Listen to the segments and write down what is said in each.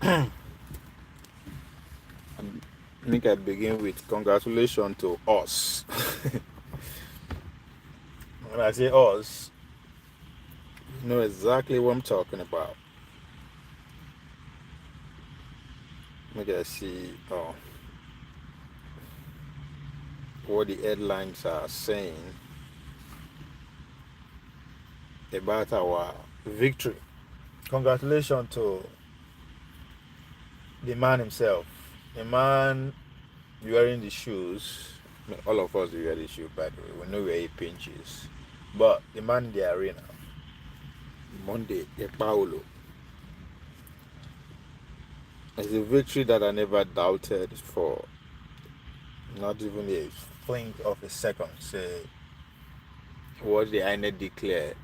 I think I begin with congratulations to us. When I say us, you know exactly what I'm talking about. Maybe I see what the headlines are saying about our victory. Congratulations to the man himself. The man wearing the shoes. I mean, all of us wear the shoe, by the way. We know where he pinches. But the man in the arena, Monday, Paolo, is a victory that I never doubted for not even a blink of a second. Say what the INEC declared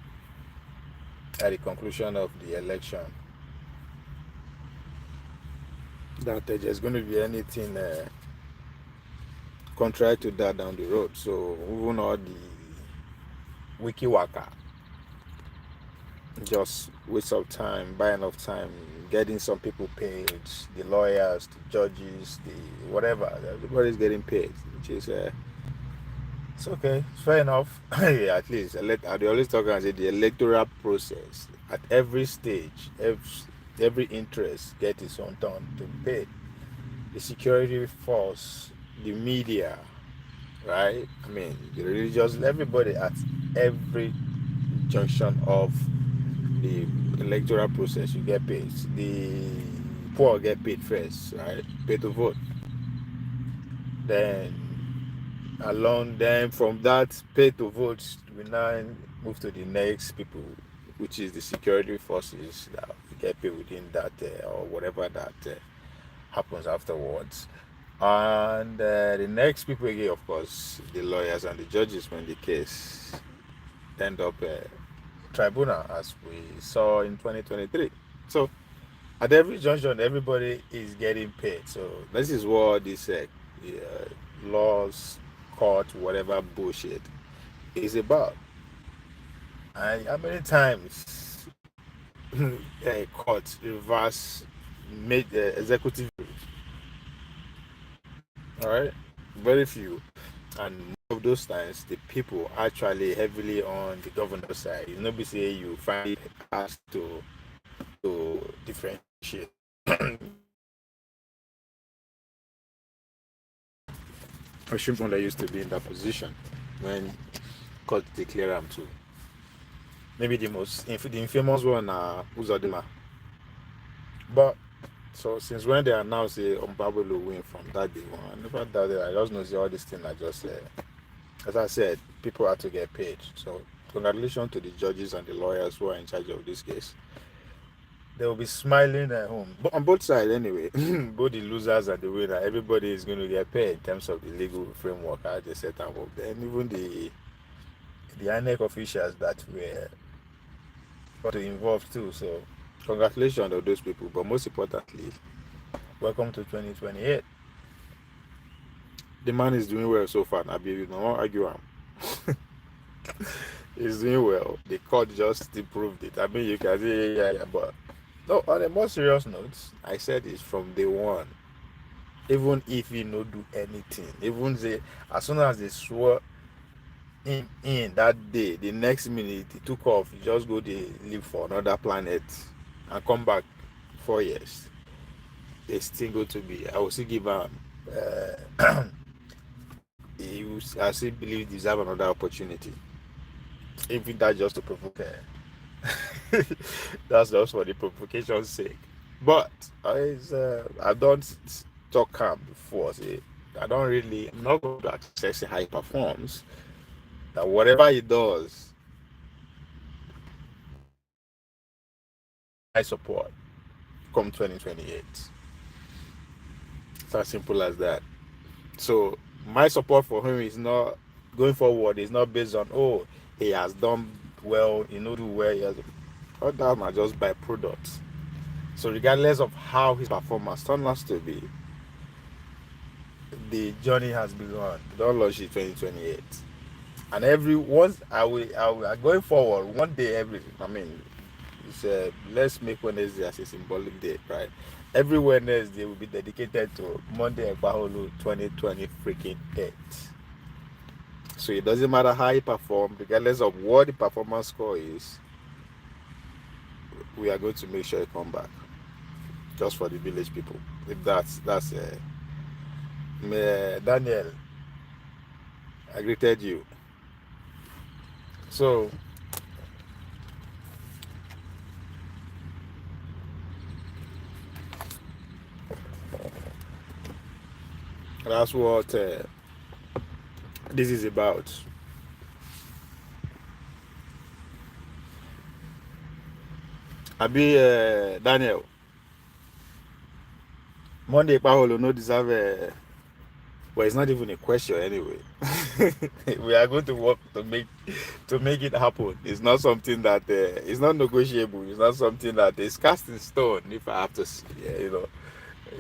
at the conclusion of the election that there's going to be anything contrary to that down the road. So even all the wiki waka, just waste of time, buy enough time, getting some people paid, the lawyers, the judges, the whatever, everybody's getting paid, which is it's okay, it's fair enough. Yeah, at least they always talk and say the electoral process at every stage, every interest get its own turn to be paid. The security force, the media, right? I mean, the religious, everybody at every junction of the electoral process, you get paid. The poor get paid first, right? Pay to vote. Then along then from that pay to vote, we now move to the next people, which is the security forces that get paid within that or whatever that happens afterwards. And the next people again, of course, the lawyers and the judges when the case end up tribunal, as we saw in 2023. So at every junction, everybody is getting paid. So this is what this laws, court, whatever bullshit is about. And how many times a court reverse made the executive, all right? Very few. And most of those times, the people actually heavily on the governor's side. You know, be say you find it hard to differentiate. Oshimponda used to be in that position when court declared him to. Maybe the infamous one, Uzodima. But so since when they announced the Umbabolo win from that day one, I never doubted. I just know all this thing. I just as I said, people had to get paid. So congratulations to the judges and the lawyers who are in charge of this case. They will be smiling at home. But on both sides, anyway, both the losers and the winner, everybody is going to get paid in terms of the legal framework as they set up. Then even the INEC officials that were got involved too. So congratulations to those people. But most importantly, welcome to 2028. The man is doing well so far. I believe no one argue him. He's doing well. The court just improved it. I mean, you can say yeah, but no. On a more serious note, I said it's from day one. Even if he no do anything, even say as soon as they swore in that day, the next minute he took off. He just go to live for another planet and come back 4 years. They still go to be. I will still give him. I still believe he deserve another opportunity. Even that just to provoke. That's just for the provocation's sake. But I don't talk him before. See, I don't really. I'm not going to access how he performs. That whatever he does, I support come 2028. It's as simple as that. So my support for him is not going forward. Is not based on he has done well, do well. He has, all that are just byproducts. So regardless of how his performance turns out to be, the journey has begun. Don't launch it 2028. And every once I will going forward one day It's let's make Wednesday as a symbolic day, right? Every Wednesday will be dedicated to Monday Ekpaholo 2020 freaking 8. So it doesn't matter how you perform, regardless of what the performance score is, we are going to make sure you come back. Just for the village people. If that's Daniel, I greeted you. So that's what this is about. Abi Daniel, Monday Paholo no deserve well, it's not even a question anyway. We are going to work to make it happen. It's not something that it's not negotiable. It's not something that is cast in stone. If I have to,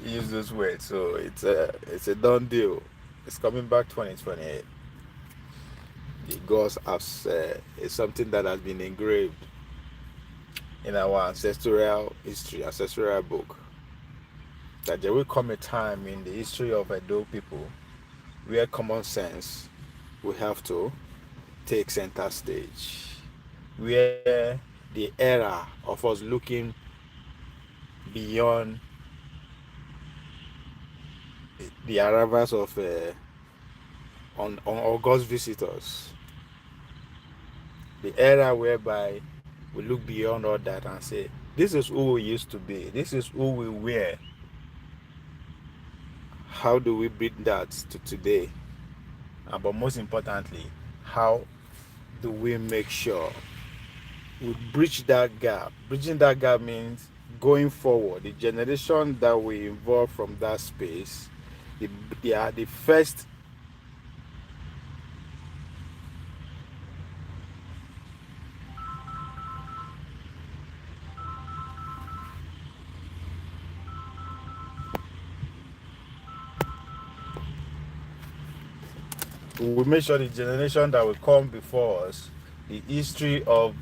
use those words, so it's a done deal. It's coming back 2028. The gods has is something that has been engraved in our ancestral history, ancestral book. That there will come a time in the history of Edo people where common sense will have to take center stage, where the era of us looking beyond the arrivals of on August visitors, the era whereby we look beyond all that and say, this is who we used to be, this is who we were. How do we bring that to today? But most importantly, how do we make sure we bridge that gap? Bridging that gap means going forward. The generation that we involve from that space, they are the first. We make sure the generation that will come before us, the history of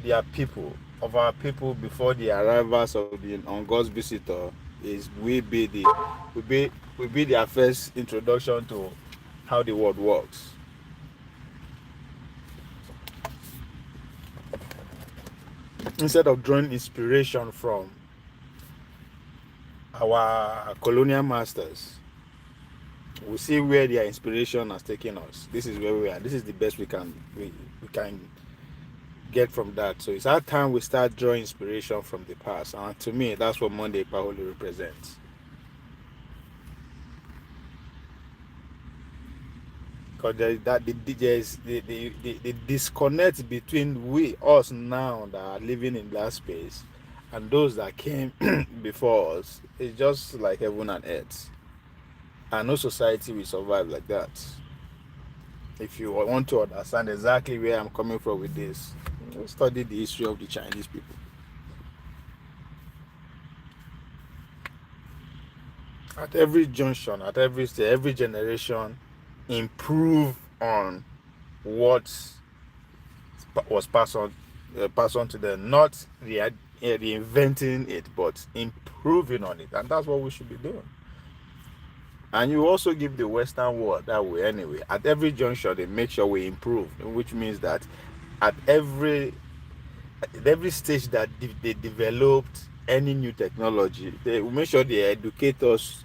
their people, of our people before the arrivals of the on God's visitor, is will be their first introduction to how the world works. Instead of drawing inspiration from our colonial masters, we see where their inspiration has taken us. This is where we are. This is the best we can get from that. So it's our time we start drawing inspiration from the past. And to me, that's what Monday Paholo represents. Because there's the disconnect between us now that are living in that space and those that came before us is just like heaven and earth. And no society will survive like that. If you want to understand exactly where I'm coming from with this, study the history of the Chinese people. At every junction, at every stage, every generation, improve on what was passed on to them, not reinventing it, but improving on it, and that's what we should be doing. And you also give the Western world that way anyway. At every junction, they make sure we improve, which means that at every stage that they developed any new technology, they will make sure they educate us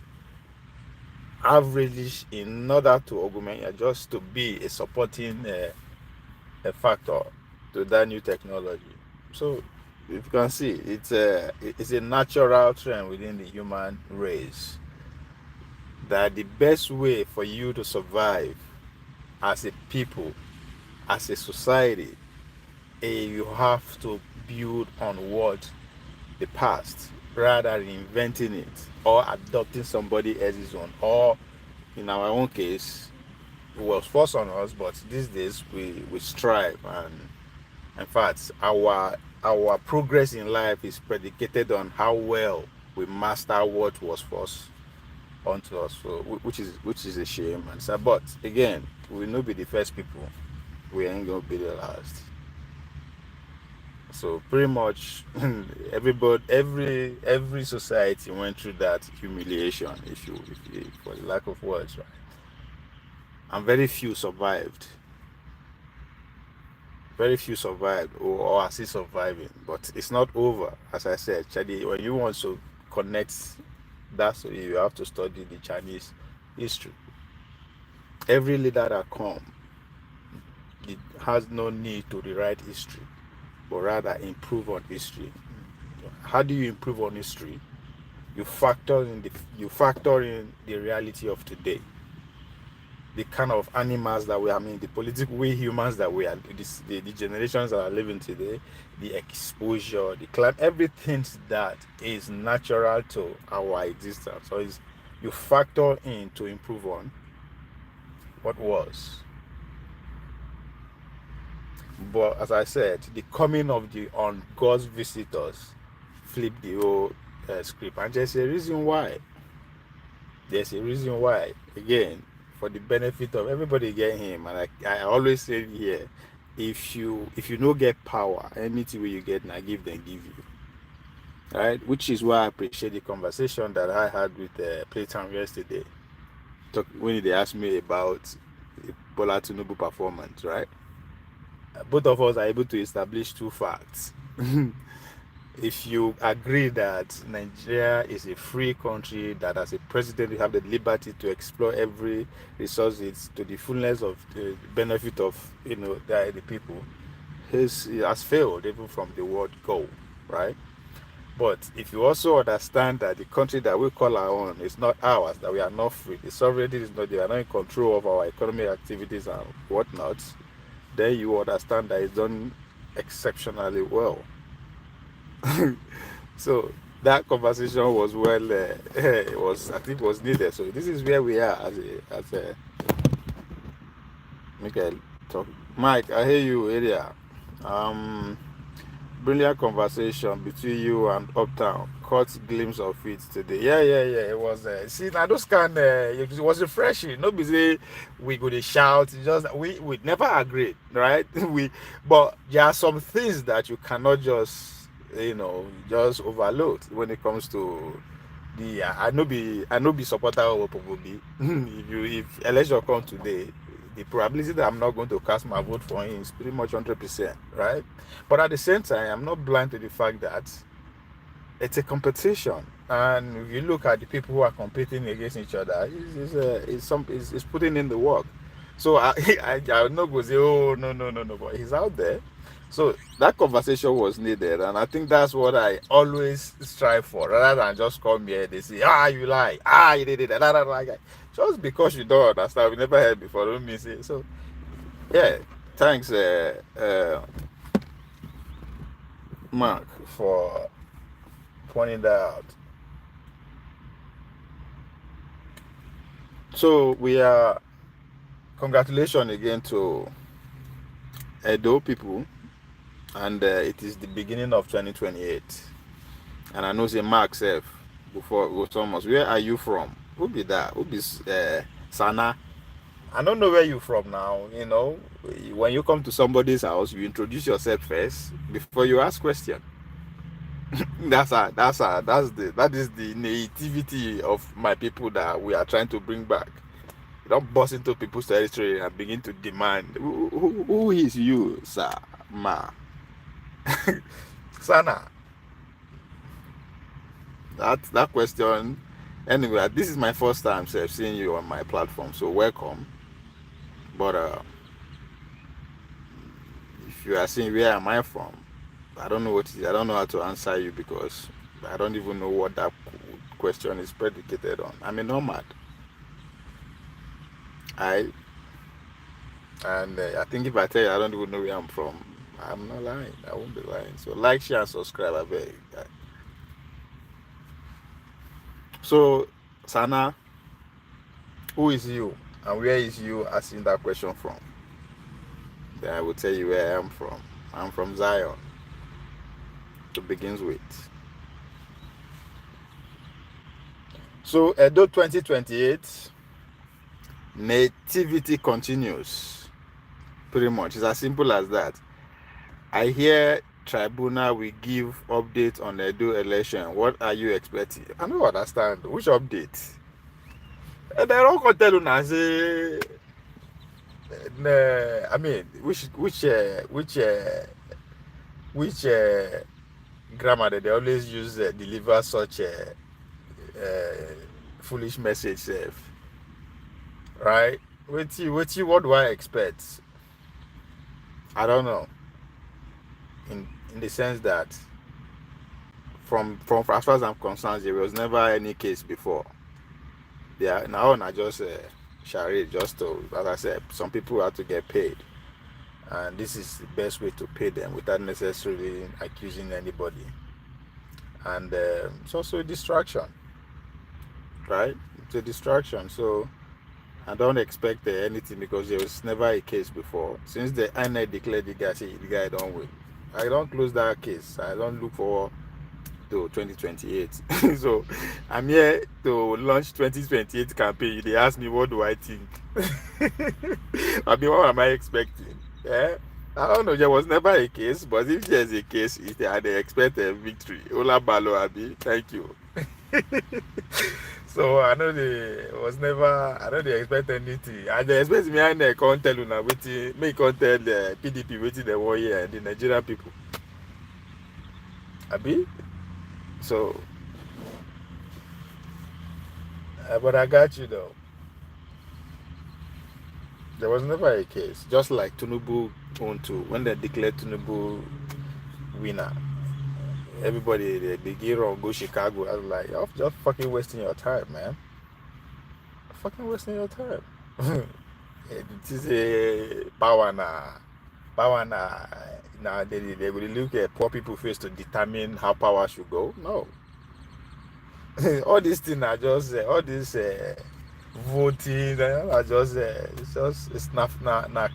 average in order to augment, just to be a supporting a factor to that new technology. So you can see it's a natural trend within the human race that the best way for you to survive as a people, as a society, you have to build on what the past rather than inventing it or adopting somebody else's own, or in our own case it was forced on us, but these days we strive, and in fact our progress in life is predicated on how well we master what was forced onto us, so which is a shame. And so, but again, we will not be the first people, we ain't gonna be the last. So pretty much every society went through that humiliation, if you for the lack of words, right? And very few survived. Very few survived or are still surviving. But it's not over. As I said, Chadi, when you want to connect that story, you have to study the Chinese history. Every leader that come, it has no need to rewrite history, but rather improve on history. How do you improve on history? You factor in the reality of today, the kind of animals that we are, I mean, the political we humans that we are, the generations that are living today, the exposure, the climate, everything that is natural to our existence. So is you factor in to improve on what was. But as I said, the coming of the on God's visitors flip the whole script, and there's a reason why. There's a reason why. Again, for the benefit of everybody, get him. And I always say here, if you don't get power, anything you get, now give them give you. Right? Which is why I appreciate the conversation that I had with Playtime yesterday. When they asked me about the Bola Tinubu performance, right? Both of us are able to establish two facts. If you agree that Nigeria is a free country, that as a president you have the liberty to explore every resource to the fullness of the benefit of the people, he has failed even from the word go, right? But if you also understand that the country that we call our own is not ours, that we are not free, the sovereignty is not, they are not in control of our economic activities and whatnot, then you understand that it's done exceptionally well. So that conversation was it was, I think, was needed. So this is where we are as a Michael talk. Mike, I hear you area. Um, Brilliant conversation between you and Uptown. Caught glimpse of it today. Yeah. It was. See now those kind. It was refreshing. Not be say we go to shout. Just we never agreed, right? But there are some things that you cannot just overload when it comes to the. I know be supporter of Opobobi. if election come today, the probability that I'm not going to cast my vote for him is pretty much 100%, right? But at the same time, I'm not blind to the fact that it's a competition, and if you look at the people who are competing against each other, it's putting in the work. So I not go say, oh no, but he's out there. So that conversation was needed, and I think that's what I always strive for, rather than just come here. They say, you lie, you did it, just because you don't understand, we never heard before, don't miss it. So yeah, thanks, Mark, for pointing that out. So we are congratulations again to Edo people, and it is the beginning of 2028. And I know say Mark self before go Thomas, where are you from? Who be that? Who be Sana? I don't know where you're from now. When you come to somebody's house, you introduce yourself first before you ask question. That is the nativity of my people that we are trying to bring back. You don't bust into people's territory and begin to demand who is you, sir, ma. Sana. That question. Anyway, this is my first time seeing you on my platform, so welcome. But if you are saying where am I from, I don't know I don't know how to answer you, because I don't even know what that question is predicated on. I'm a nomad. I think if I tell you I don't even know where I'm from, I'm not lying. I won't be lying. So like, share, and subscribe, I beg. So Sana, who is you and where is you asking that question from? Then I will tell you where I am from. I'm from Zion, to begin with. So Edo 2028, nativity continues. Pretty much. It's as simple as that. I hear tribunal will give update on the Edo election. What are you expecting? I don't understand. Which update? And they don't tell you now say, I mean, which grammar that they always use deliver such a foolish message, right? What do I expect? I don't know. In the sense that from as far as I'm concerned, there was never any case before. Yeah, now I just charade just to, as I said, some people have to get paid, and this is the best way to pay them without necessarily accusing anybody. And it's also a distraction, right? It's a distraction. So I don't expect anything because there was never a case before. Since the INEC declared the guy don't win, I don't close that case. I don't look for to 2028. So I'm here to launch 2028 campaign. They ask me what do I think. I mean, what am I expecting? Yeah, I don't know. There was never a case, but if there's a case, they expect a victory. Ola Balo Abi, thank you. So I know I know they expect anything. And they expect me and they can't tell you now waiting, me can't tell the PDP waiting the 1 year and the Nigerian people. Abi? So, but I got you though. There was never a case. Just like Tinubu owned to, when they declared Tinubu winner, everybody they get on go Chicago. I was like, you're just fucking wasting your time, man. Fucking wasting your time. It is a power now. Power now. Now they will look at poor people face to determine how power should go. No. All these things are just all this voting are just it's not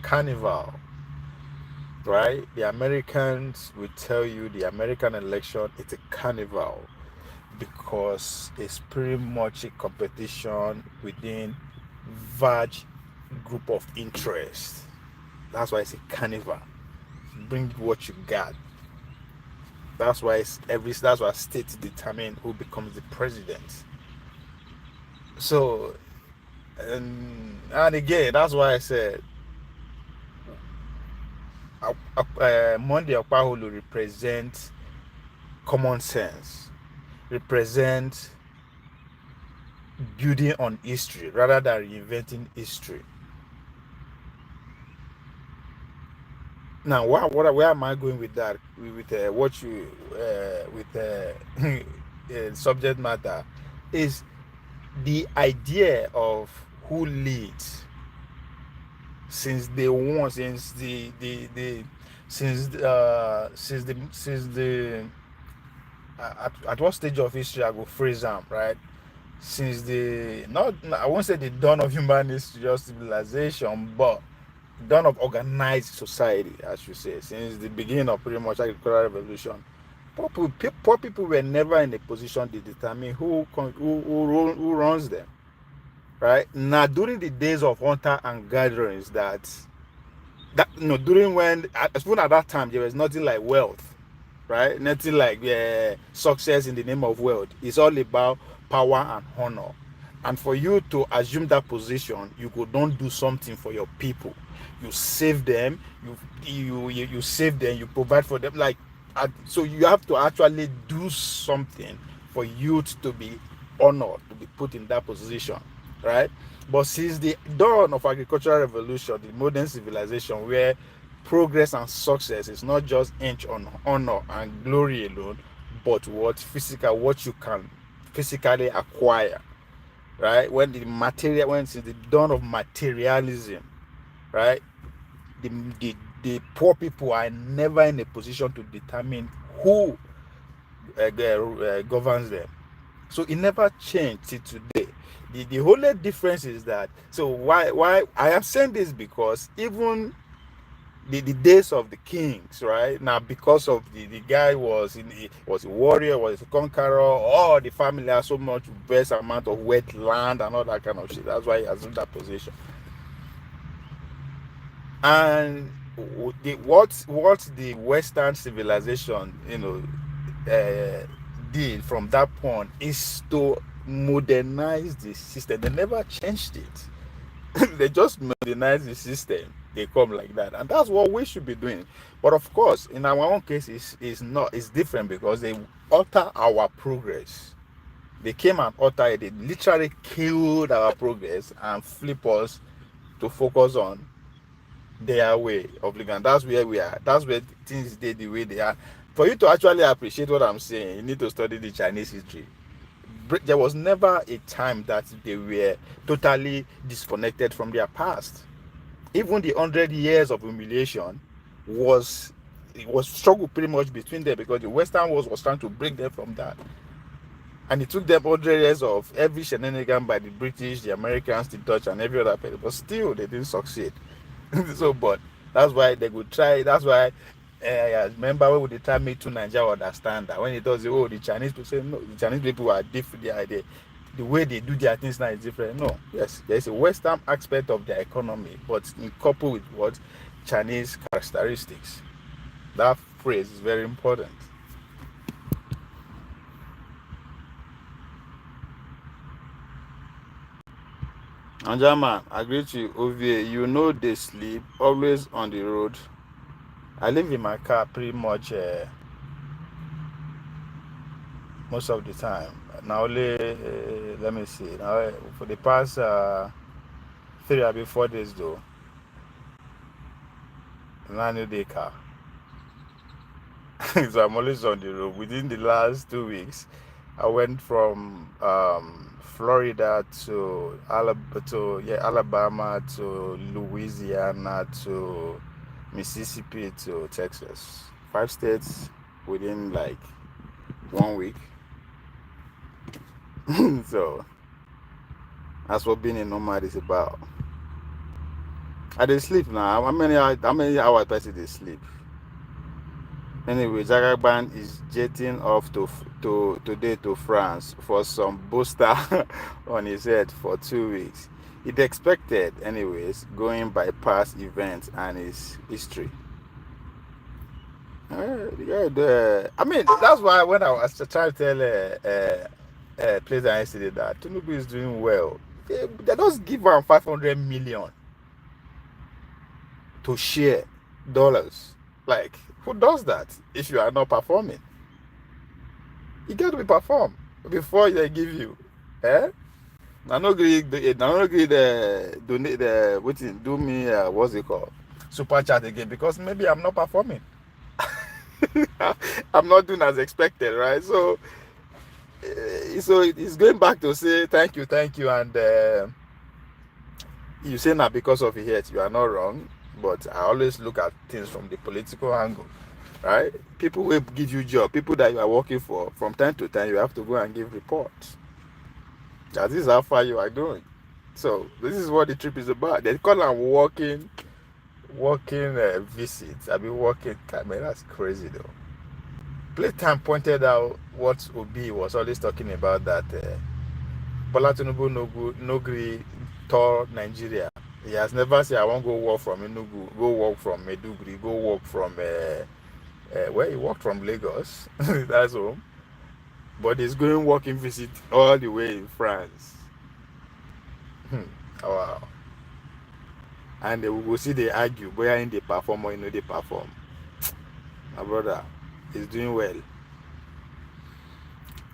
carnival, right? The Americans will tell you the American election it's a carnival because it's pretty much a competition within large group of interest. That's why it's a carnival. Bring what you got. That's why states determine who becomes the president. So, and again, that's why I said Monday OKPEBHOLO represent common sense, represent building on history rather than reinventing history. Now, where am I going with that? With what you subject matter is the idea of who leads since day one, since the at what stage of history I go phrase them, right? Since I won't say the dawn of human history or civilization, but dawn of organized society, I should say, since the beginning of pretty much agricultural revolution, poor people were never in a position to determine who runs them, right? Now, during the days of hunter and gatherings, during when, even at that time, there was nothing like wealth, right? Nothing like success in the name of wealth. It's all about power and honor. And for you to assume that position, you go don't do something for your people. You save them. You save them. You provide for them. So you have to actually do something for youth to be honored, to be put in that position, right? But since the dawn of agricultural revolution, the modern civilization, where progress and success is not just inch on honor and glory alone, but what you can physically acquire. Right, since the dawn of materialism, right, the poor people are never in a position to determine who governs them. So it never changed till today. The only difference is that, so why I am saying this, because even the days of the kings, right, now, because of the guy was a warrior, was a conqueror, or the family has so much vast amount of wet land and all that kind of shit. That's why he assumed that position. And what the Western civilization, did from that point is to modernize the system. They never changed it. They just modernize the system. They come like that, and that's what we should be doing. But of course, in our own case, it's different because they alter our progress. They came and alter it. They literally killed our progress and flip us to focus on their way of living. And that's where we are. That's where things did the way they are. For you to actually appreciate what I'm saying, you need to study the Chinese history. There was never a time that they were totally disconnected from their past. Even the 100 years of humiliation was it was struggle pretty much between them because the Western world was trying to break them from that. And it took them 100 years of every shenanigan by the British, the Americans, the Dutch, and every other person, but still they didn't succeed. So, but that's why they could try. That's why I remember when they try me to Nigeria understand that when it does, oh, the Chinese people say no, the Chinese people are different. The way they do their things now is different. No, yes, there's a Western aspect of their economy, but in couple with what Chinese characteristics. That phrase is very important. Anjama, I greet you. OVA, you know they sleep, always on the road. I live in my car pretty much most of the time. Now, only, let me see. Now, for the past 3 or 4 days, though, I need the car. So I'm always on the road. Within the last 2 weeks, I went from Florida to Alabama to Louisiana to Mississippi to Texas. 5 states within like 1 week. So that's what being a nomad is about. I did sleep now. How many hours I did sleep? Anyway, Jagaban is jetting off to today to France for some booster on his head for 2 weeks. It expected, anyways, going by past events and his history. I mean, that's why when I was trying to tell President yesterday that Tinubu is doing well, they just give him 500 million to share dollars. Like, who does that if you are not performing? You got to be perform before they give you. Eh? I no agree the donate the waiting do me what's it called super chat again because maybe I'm not performing. I'm not doing as expected, right? So it's going back to say thank you, and you say now because of it yet you are not wrong, but I always look at things from the political angle, right? People will give you job, people that you are working for, from time to time you have to go and give reports. That is how far you are going. So this is what the trip is about. They call them walking visits. I've been walking. Man, that's crazy though. Playtime pointed out what Obi was always talking about, that Bola Tinubu no gree tour Nigeria. He has never said I won't go walk from Enugu, go walk from Meduguri, go walk from where he walked from Lagos. That's home. But he's going walking visit all the way in France. Oh, wow. And we will see they argue whether in they perform or they perform. My brother is doing well.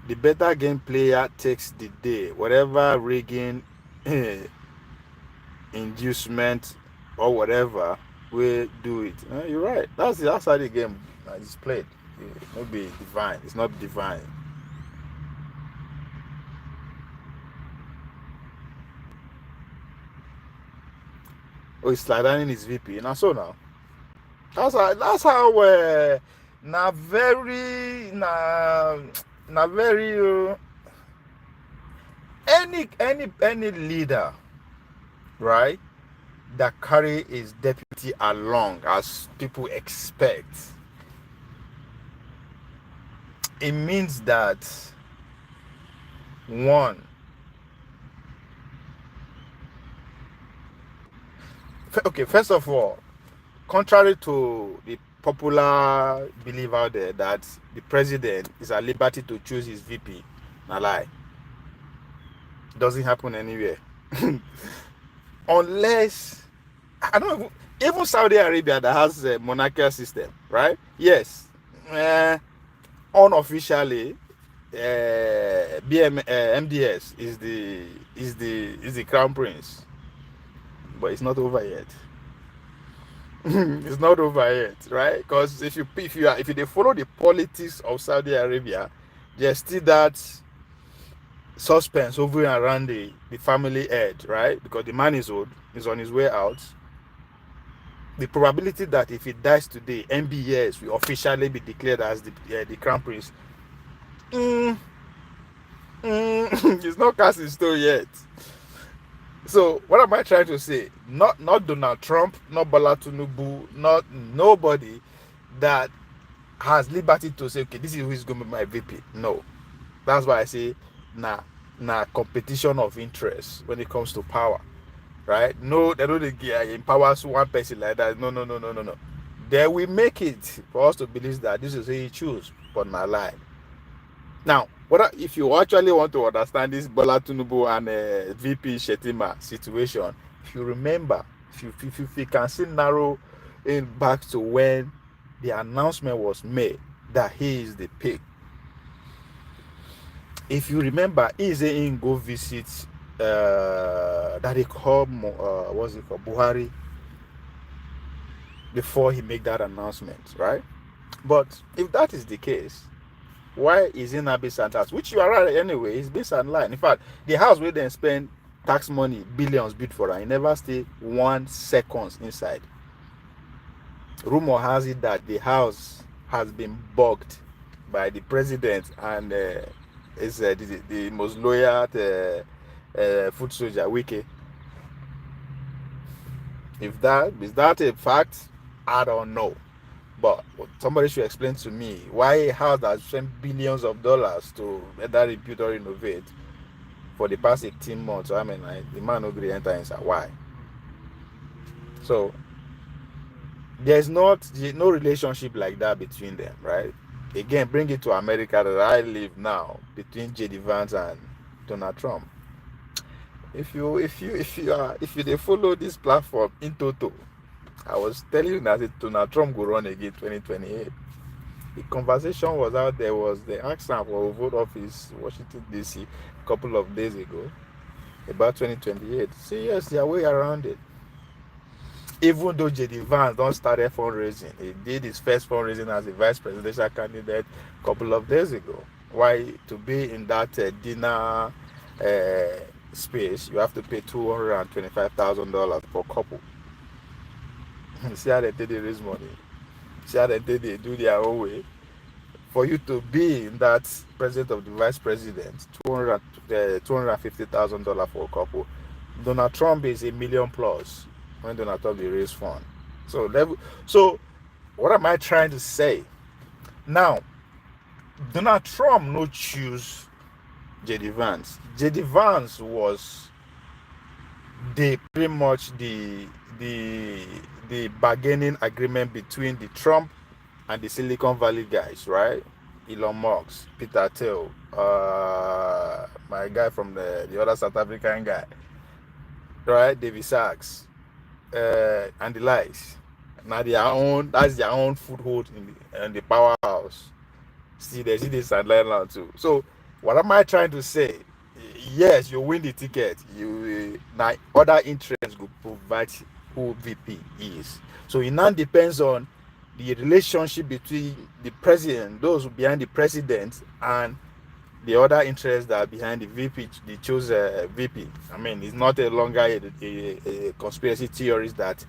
The better game player takes the day. Whatever rigging, inducement, or whatever, we do it. You're right. That's how the game is played. It won't be divine. It's not divine. Oh, he's sliding his VP. Now so now. That's how na very any leader, right, that carry his deputy along as people expect, it means that one, okay, first of all, contrary to the popular belief out there that the president is at liberty to choose his VP, na lie. It doesn't happen anywhere. Unless, I don't know, even Saudi Arabia that has a monarchical system, right? Yes, unofficially, MDS is the crown prince, but it's not over yet. It's not over yet, right? Because if they follow the politics of Saudi Arabia, there's still that suspense over and around the family head, right? Because the man is old, he's on his way out. The probability that if he dies today, MBS will officially be declared as the crown prince. It's not cast in stone yet. So what am I trying to say? Not Donald Trump, not Bola Tinubu, not nobody that has liberty to say, okay, this is who is going to be my VP. No, that's why I say, nah, competition of interest when it comes to power, right? No, they don't empower one person like that. No. They will make it for us to believe that this is who he choose, but not lie. Now, if you actually want to understand this Bola Tinubu and VP Shetima situation, if you remember, if you can still narrow in back to when the announcement was made that he is the pick. If you remember, he is in go visit that they call what's it called, Buhari, before he make that announcement, right? But if that is the case, why is he not based on tax? Which you are right anyway, it's based on line. In fact, the house where they spend tax money, billions bid for, and he never stay 1 second inside. Rumor has it that the house has been bugged by the president and is the most loyal foot soldier, Wike. Is that a fact? I don't know. But somebody should explain to me why a house that spent billions of dollars to either rebuild or renovate for the past 18 months, I mean, the man no gree enter inside. Why? So there's no relationship like that between them, right? Again, bring it to America that I live now, between J.D. Vance and Donald Trump. If you they follow this platform in total, I was telling you that Donald Trump will run again 2028. The conversation was out there, was the action for a vote office Washington DC a couple of days ago about 2028. See, yes, their way around it. Even though J.D. Vance don't started fundraising, he did his first fundraising as a vice presidential candidate a couple of days ago. Why, to be in that dinner space, you have to pay $225,000 per couple. See how they raise money. See how they do their own way. For you to be in that president of the vice president, $250,000 for a couple. Donald Trump is $1 million plus when Donald Trump raise fund. So what am I trying to say? Now, Donald Trump no choose J.D. Vance. J.D. Vance was pretty much the bargaining agreement between the Trump and the Silicon Valley guys, right? Elon Musk, Peter Thiel, my guy from the other South African guy, right? David Sachs, and the likes. Now that's their own foothold in the powerhouse. See, they see this sideline now too. So what am I trying to say? Yes, you win the ticket. Now other interests will provide who VP is. So it now depends on the relationship between the president, those behind the president, and the other interests that are behind the VP. They chose VP. I mean, it's not a longer a conspiracy theories that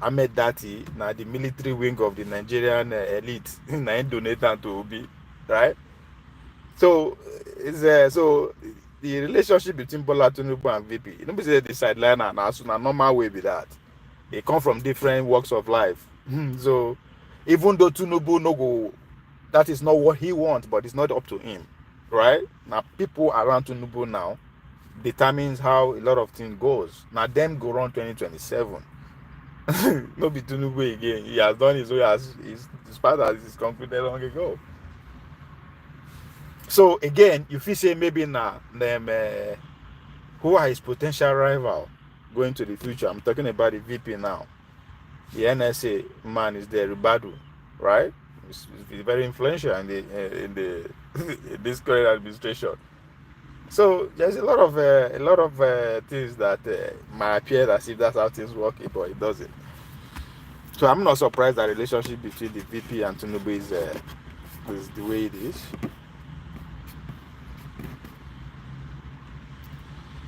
Ahmed Dati, now the military wing of the Nigerian elite, now donate to Obi, right? So it's so the relationship between Bola Tinubu and VP, you know, say the sideline and also a normal way be that they come from different walks of life. So even though Tinubu no go, that is not what he wants, but it's not up to him, right? Now people around Tinubu now determines how a lot of things goes. Now them go around 2027. No be Tinubu again. He has done his way as his part as is concluded long ago. So again, you feel say maybe now them who are his potential rival going to the future. I'm talking about the VP now. The NSA man is there, Ribadu, right? He's very influential in the in this current administration. So there's a lot of things that might appear as if that's how things work, but it doesn't. So I'm not surprised that the relationship between the VP and Tinubu is the way it is.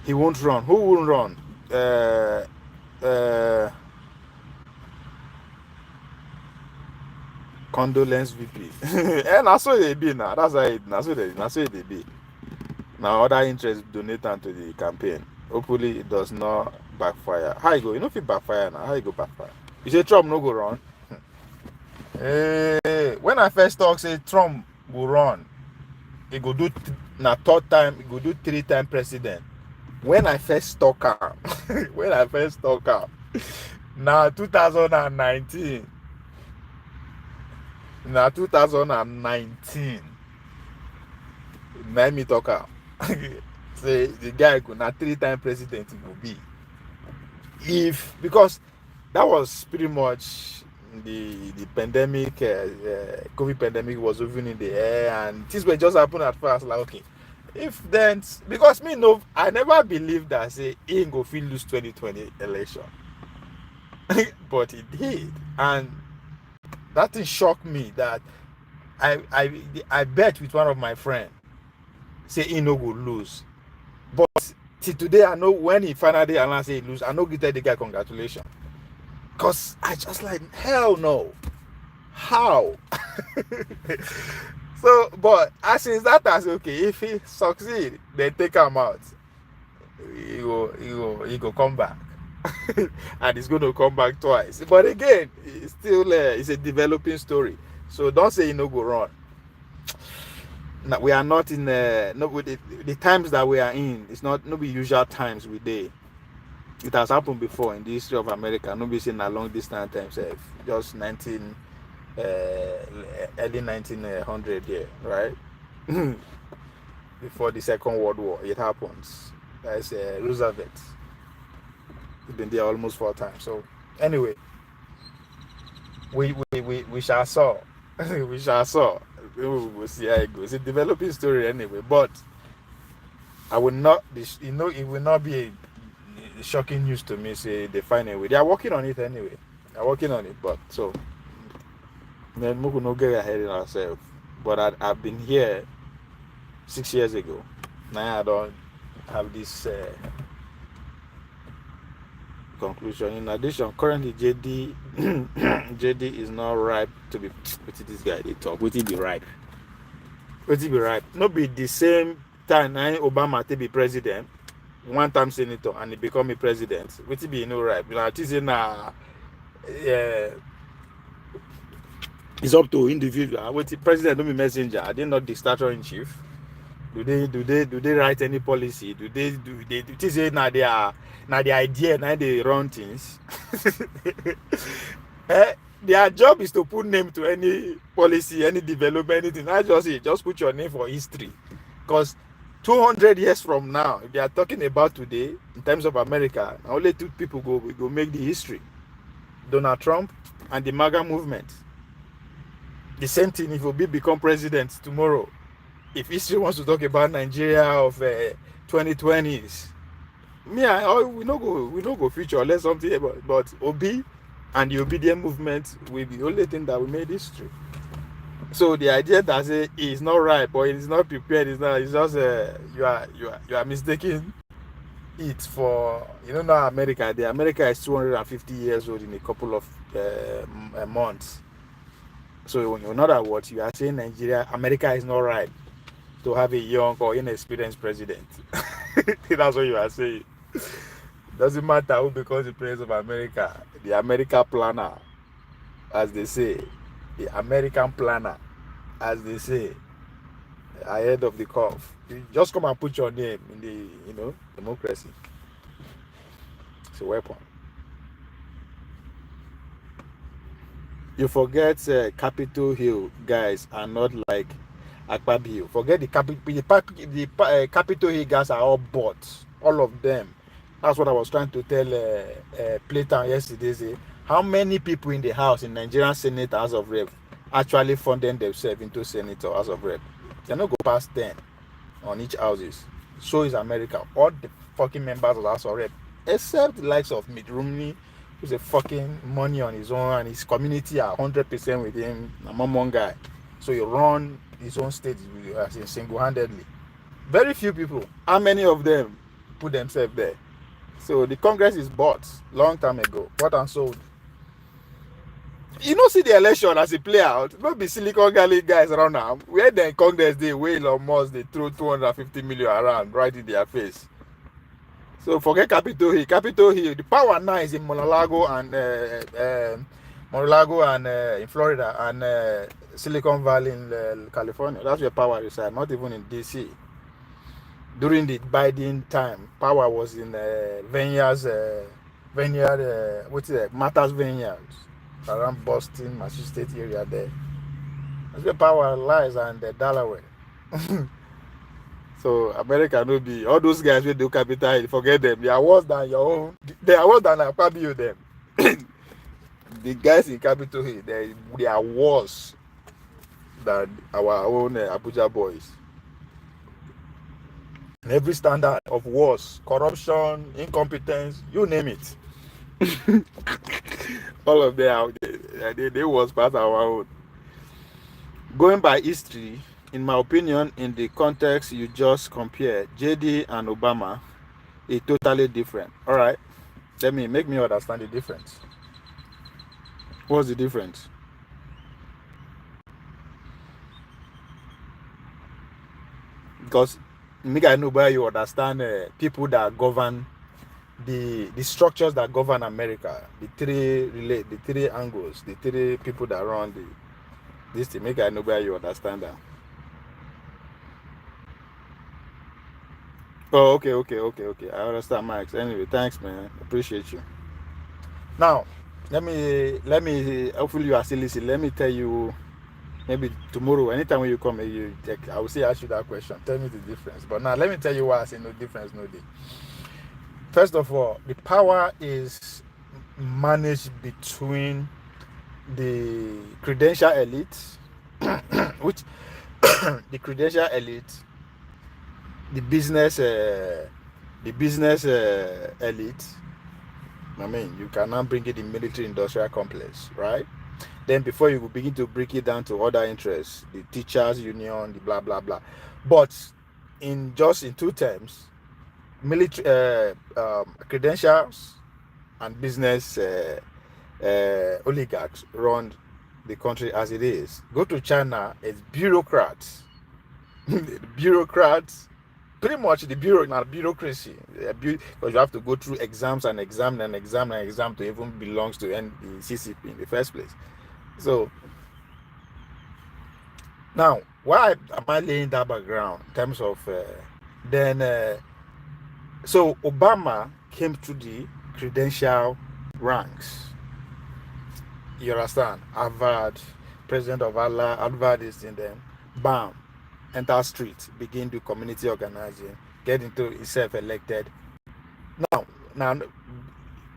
He won't run. Who won't run? Condolence VP. And that's what they be now. That's what they be. Now other interests donate to the campaign. Hopefully it does not backfire. How you go? You know if it backfire now. How you go backfire? You say Trump no go run. When I first talk, say Trump will run. He go do na third time. He go do 3-time president. When I first talk out, now 2019. Now 2019. Let me talk out. Say the guy go na 3-time president he will be. Because that was pretty much the pandemic, COVID pandemic was even in the air, and things were just happening at first. Like okay, if then because me no, I never believed that say he ain't go feel lose 2020 election, but he did, and that thing shocked me. That I bet with one of my friends say he no go lose, but till today I know when he finally announced he lose, I know give the guy congratulations. Cause I just like hell no, how? So, but as since that I say okay, if he succeed, then take him out. He go come back, and he's going to come back twice. But again, it's still it's a developing story. So don't say he no go run. Now, we are not in no with the times that we are in. It's not no be usual times we day. It has happened before in the history of America. Nobody seen a long distance times. Just early 1900 yeah, right? Before the Second World War, it happens. That's Roosevelt. He's been there almost 4 times. So anyway, we shall saw. We shall saw. We'll see how it goes. It's a developing story anyway, but I will not. It will not be a shocking news to me. Say they find a way. They are working on it anyway. They are working on it, but so then we will not get ahead of ourselves. But I've been here 6 years ago. Now I don't have this conclusion. In addition, currently JD is not ripe to be. What is this guy they talk? Would he be ripe? Would he be ripe? Not be the same time Obama to be president, 1-time senator, and he become a president. Would he be no ripe? You know, it is in it's up to individual. What the president don't be messenger? Are they not dictator in chief? Do they write any policy? Do they it is now the idea now they run things. Their job is to put name to any policy, any development, anything. I just put your name for history. Because 200 years from now, if they are talking about today, in terms of America, only 2 people go make the history. Donald Trump and the MAGA movement. The same thing if Obi become president tomorrow. If history wants to talk about Nigeria of 2020s, we no go future unless something but Obi and the Obedient movement will be the only thing that will make history. So the idea that say it's not right or it's not prepared is not. It's just you are mistaking it for now America. The America is 250 years old in a couple of months. So in other words, you are saying America is not right to have a young or inexperienced president. That's what you are saying. Doesn't matter who becomes the president of America. The America planner, as they say, the American planner, as they say, ahead of the curve. You just come and put your name in the democracy. It's a weapon. You forget Capitol Hill guys are not like OKPEBHOLO. Forget Capitol Hill guys are all bots, all of them. That's what I was trying to tell Playtown yesterday. Say, how many people in the House, in Nigerian Senate, House of Rep, actually funded themselves into Senate or House of Rep? They not go past 10 on each houses. So is America. All the fucking members of the House of Rep, except the likes of Mitt Romney, who's a fucking money on his own, and his community are 100% with him. I'm one guy. So he run his own state as in single-handedly. Very few people. How many of them put themselves there? So the Congress is bought long time ago, bought and sold. You know, see the election as it play out. Not be Silicon Valley guys around now. Where the Congress they way Elon Musk they throw 250 million around right in their face. So forget Capitol Hill. Capitol Hill, the power now is in Mar-a-Lago and in Florida and Silicon Valley in California. That's where power resides, not even in DC. During the Biden time, power was in Matters Vineyards around Boston, Massachusetts area there. That's where power lies and Delaware. So America no be all those guys with the capital, forget them. They are worse than your own. They are worse than OKPEBHOLO them. The guys in Capitol Hill, they are worse than our own Abuja boys. In every standard of wars, corruption, incompetence, you name it. All of them, they was part of our own. Going by history, in my opinion, in the context you just compared, JD and Obama is totally different. All right, make me understand the difference. What's the difference? Because make I know where you understand people that govern the structures that govern America, the three angles, the three people that run this thing. Make I know where you understand that. Oh, okay. I understand, Max. Anyway, thanks, man. Appreciate you. Now, let me. Hopefully, you are still listening. Let me tell you. Maybe tomorrow, anytime when you come, I will say ask you that question. Tell me the difference. But now, let me tell you why I say no difference, no day. First of all, the power is managed between the credential elite, which the credential elite, the business elite. I mean, you can now bring it in military industrial complex, right? Then before you begin to break it down to other interests, the teachers union, the blah blah blah. But in two terms, military credentials and business oligarchs run the country as it is. Go to China, it's bureaucrats. Bureaucrats, pretty much the bureaucracy, because you have to go through exams and exam to even belongs to the CCP in the first place. So now, why am I laying that background in terms of so Obama came to the credential ranks. You understand? Harvard, president of Allah, Harvard is in them. Bam, enter street, begin do community organizing, get into himself elected. Now,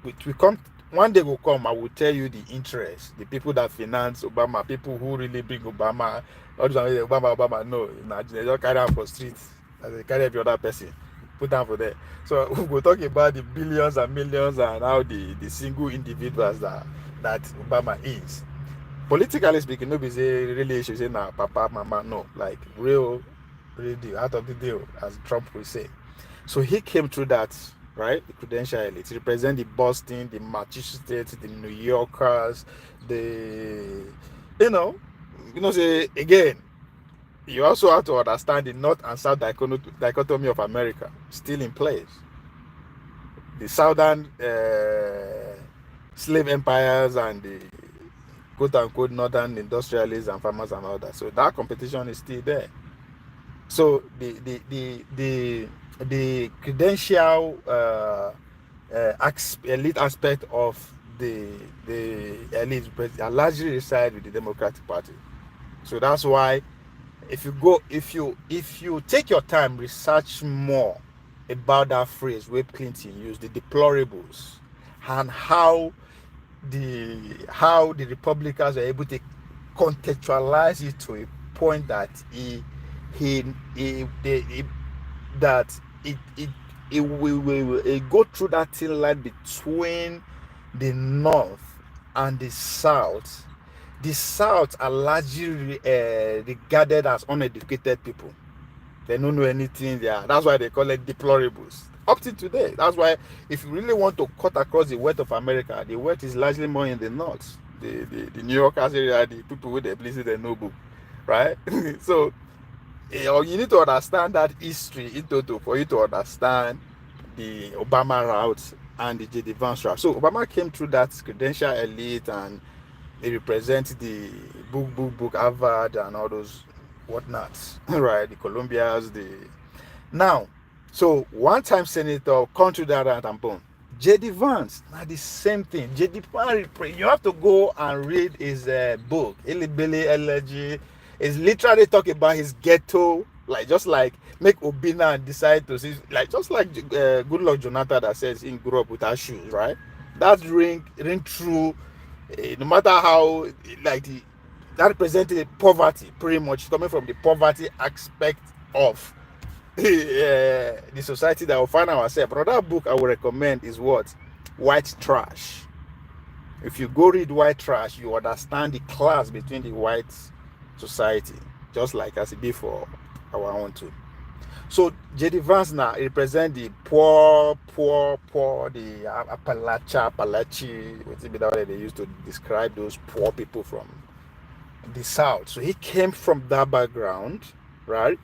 we come. One day will come, I will tell you the interest, the people that finance Obama, people who really bring Obama, not just Obama, no, they just carry out for streets as they carry every other person, put down for that. So we'll talk about the billions and millions and how the single individuals that Obama is. Politically speaking, nobody say really issue, say nah, papa, mama, no, like real deal, out of the deal, as Trump will say. So he came through that, right? The credential elite represent the Boston, the Massachusetts, the New Yorkers, say again, you also have to understand the North and South dichotomy of America still in place. The southern slave empires and the quote-unquote northern industrialists and farmers and all that. So that competition is still there. So the credential elite aspect of the elite are largely reside with the Democratic Party. So that's why if you take your time, research more about that phrase where Clinton used, the deplorables, and how the Republicans are able to contextualize it to a point that that it will go through that thin line between the North and the South. The South are largely regarded as uneducated people. They don't know anything there. That's why they call it deplorables. Up to today. That's why if you really want to cut across the wealth of America, the wealth is largely more in the North. The New Yorkers area, the people with the places they know book, right? So you need to understand that history in total for you to understand the Obama route and the J.D. Vance route. So Obama came through that credential elite, and they represent the book Harvard and all those whatnots, right? The Columbias, now. So one time senator come to that route and boom. J.D. Vance, not the same thing. J.D. Vance, you have to go and read his book, Ilibili Elegy. It's literally talking about his ghetto, like just like make Obina and decide to see, like just like Goodluck Jonathan that says he grew up without shoes, right? That ring true, no matter how like that represented poverty, pretty much coming from the poverty aspect of the society that we find ourselves. But that book I would recommend is what? White Trash. If you go read White Trash, you understand the class between the white society, just like as it be for our own too. So J.D. Vance now represent the poor, the Appalachi, what's it be that way they used to describe those poor people from the South. So he came from that background, right?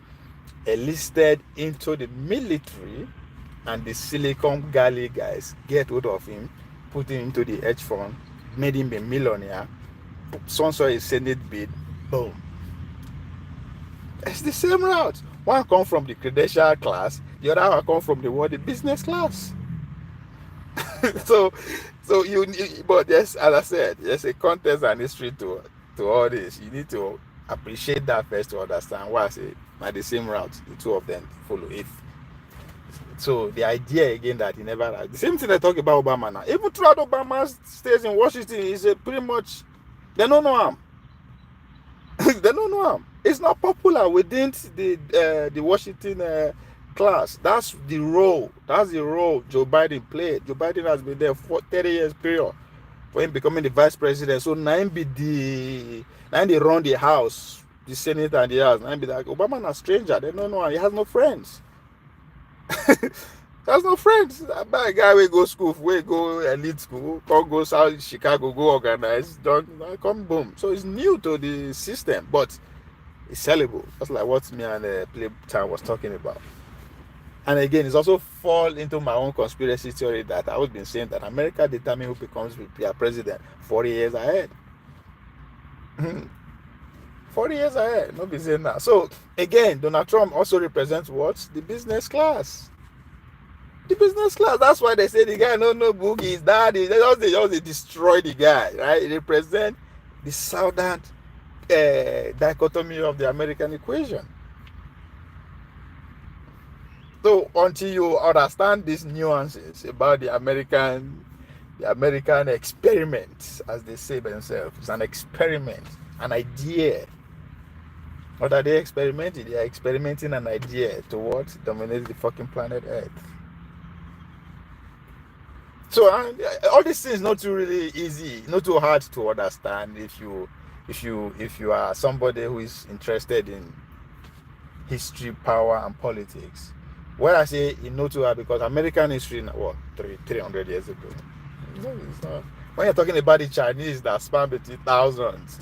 Enlisted into the military, and the Silicon Valley guys get hold of him, put him into the hedge fund, made him a millionaire. Sponsor his Senate bid, boom. It's the same route. One come from the credential class, the other one come from the business class. so but yes, as I said, there's a context and history to all this. You need to appreciate that first to understand why I say by the same route the two of them follow it. So the idea again that he never, the same thing I talk about Obama now. Even throughout Obama's stays in Washington, is a pretty much they don't know him. They don't know him. It's not popular within the Washington class. That's the role. That's the role Joe Biden played. Joe Biden has been there for 30 years period for him becoming the vice president. So now they run the House, the Senate and the House. Now be like Obama a stranger. They don't know him. He has no friends. There's no friends. That guy will go school, will go elite school, come go South Chicago, go organize, don't come boom. So it's new to the system, but it's sellable. That's like what me and Playtime was talking about. And again, it's also fall into my own conspiracy theory that I have been saying that America determines who becomes their president 40 years ahead. 40 years ahead, not be saying that. So again, Donald Trump also represents what? The business class. The business class. That's why they say the guy no boogies, daddy. They just destroy the guy, right? It represents the southern dichotomy of the American equation. So until you understand these nuances about the American experiment, as they say themselves, it's an experiment, an idea. What are they experimenting? They are experimenting an idea towards dominate the fucking planet Earth. So all these things not too really easy, not too hard to understand if you are somebody who is interested in history, power, and politics. When I say not too hard, because American history, what 300 years ago. No, it's not. When you're talking about the Chinese that span between thousands,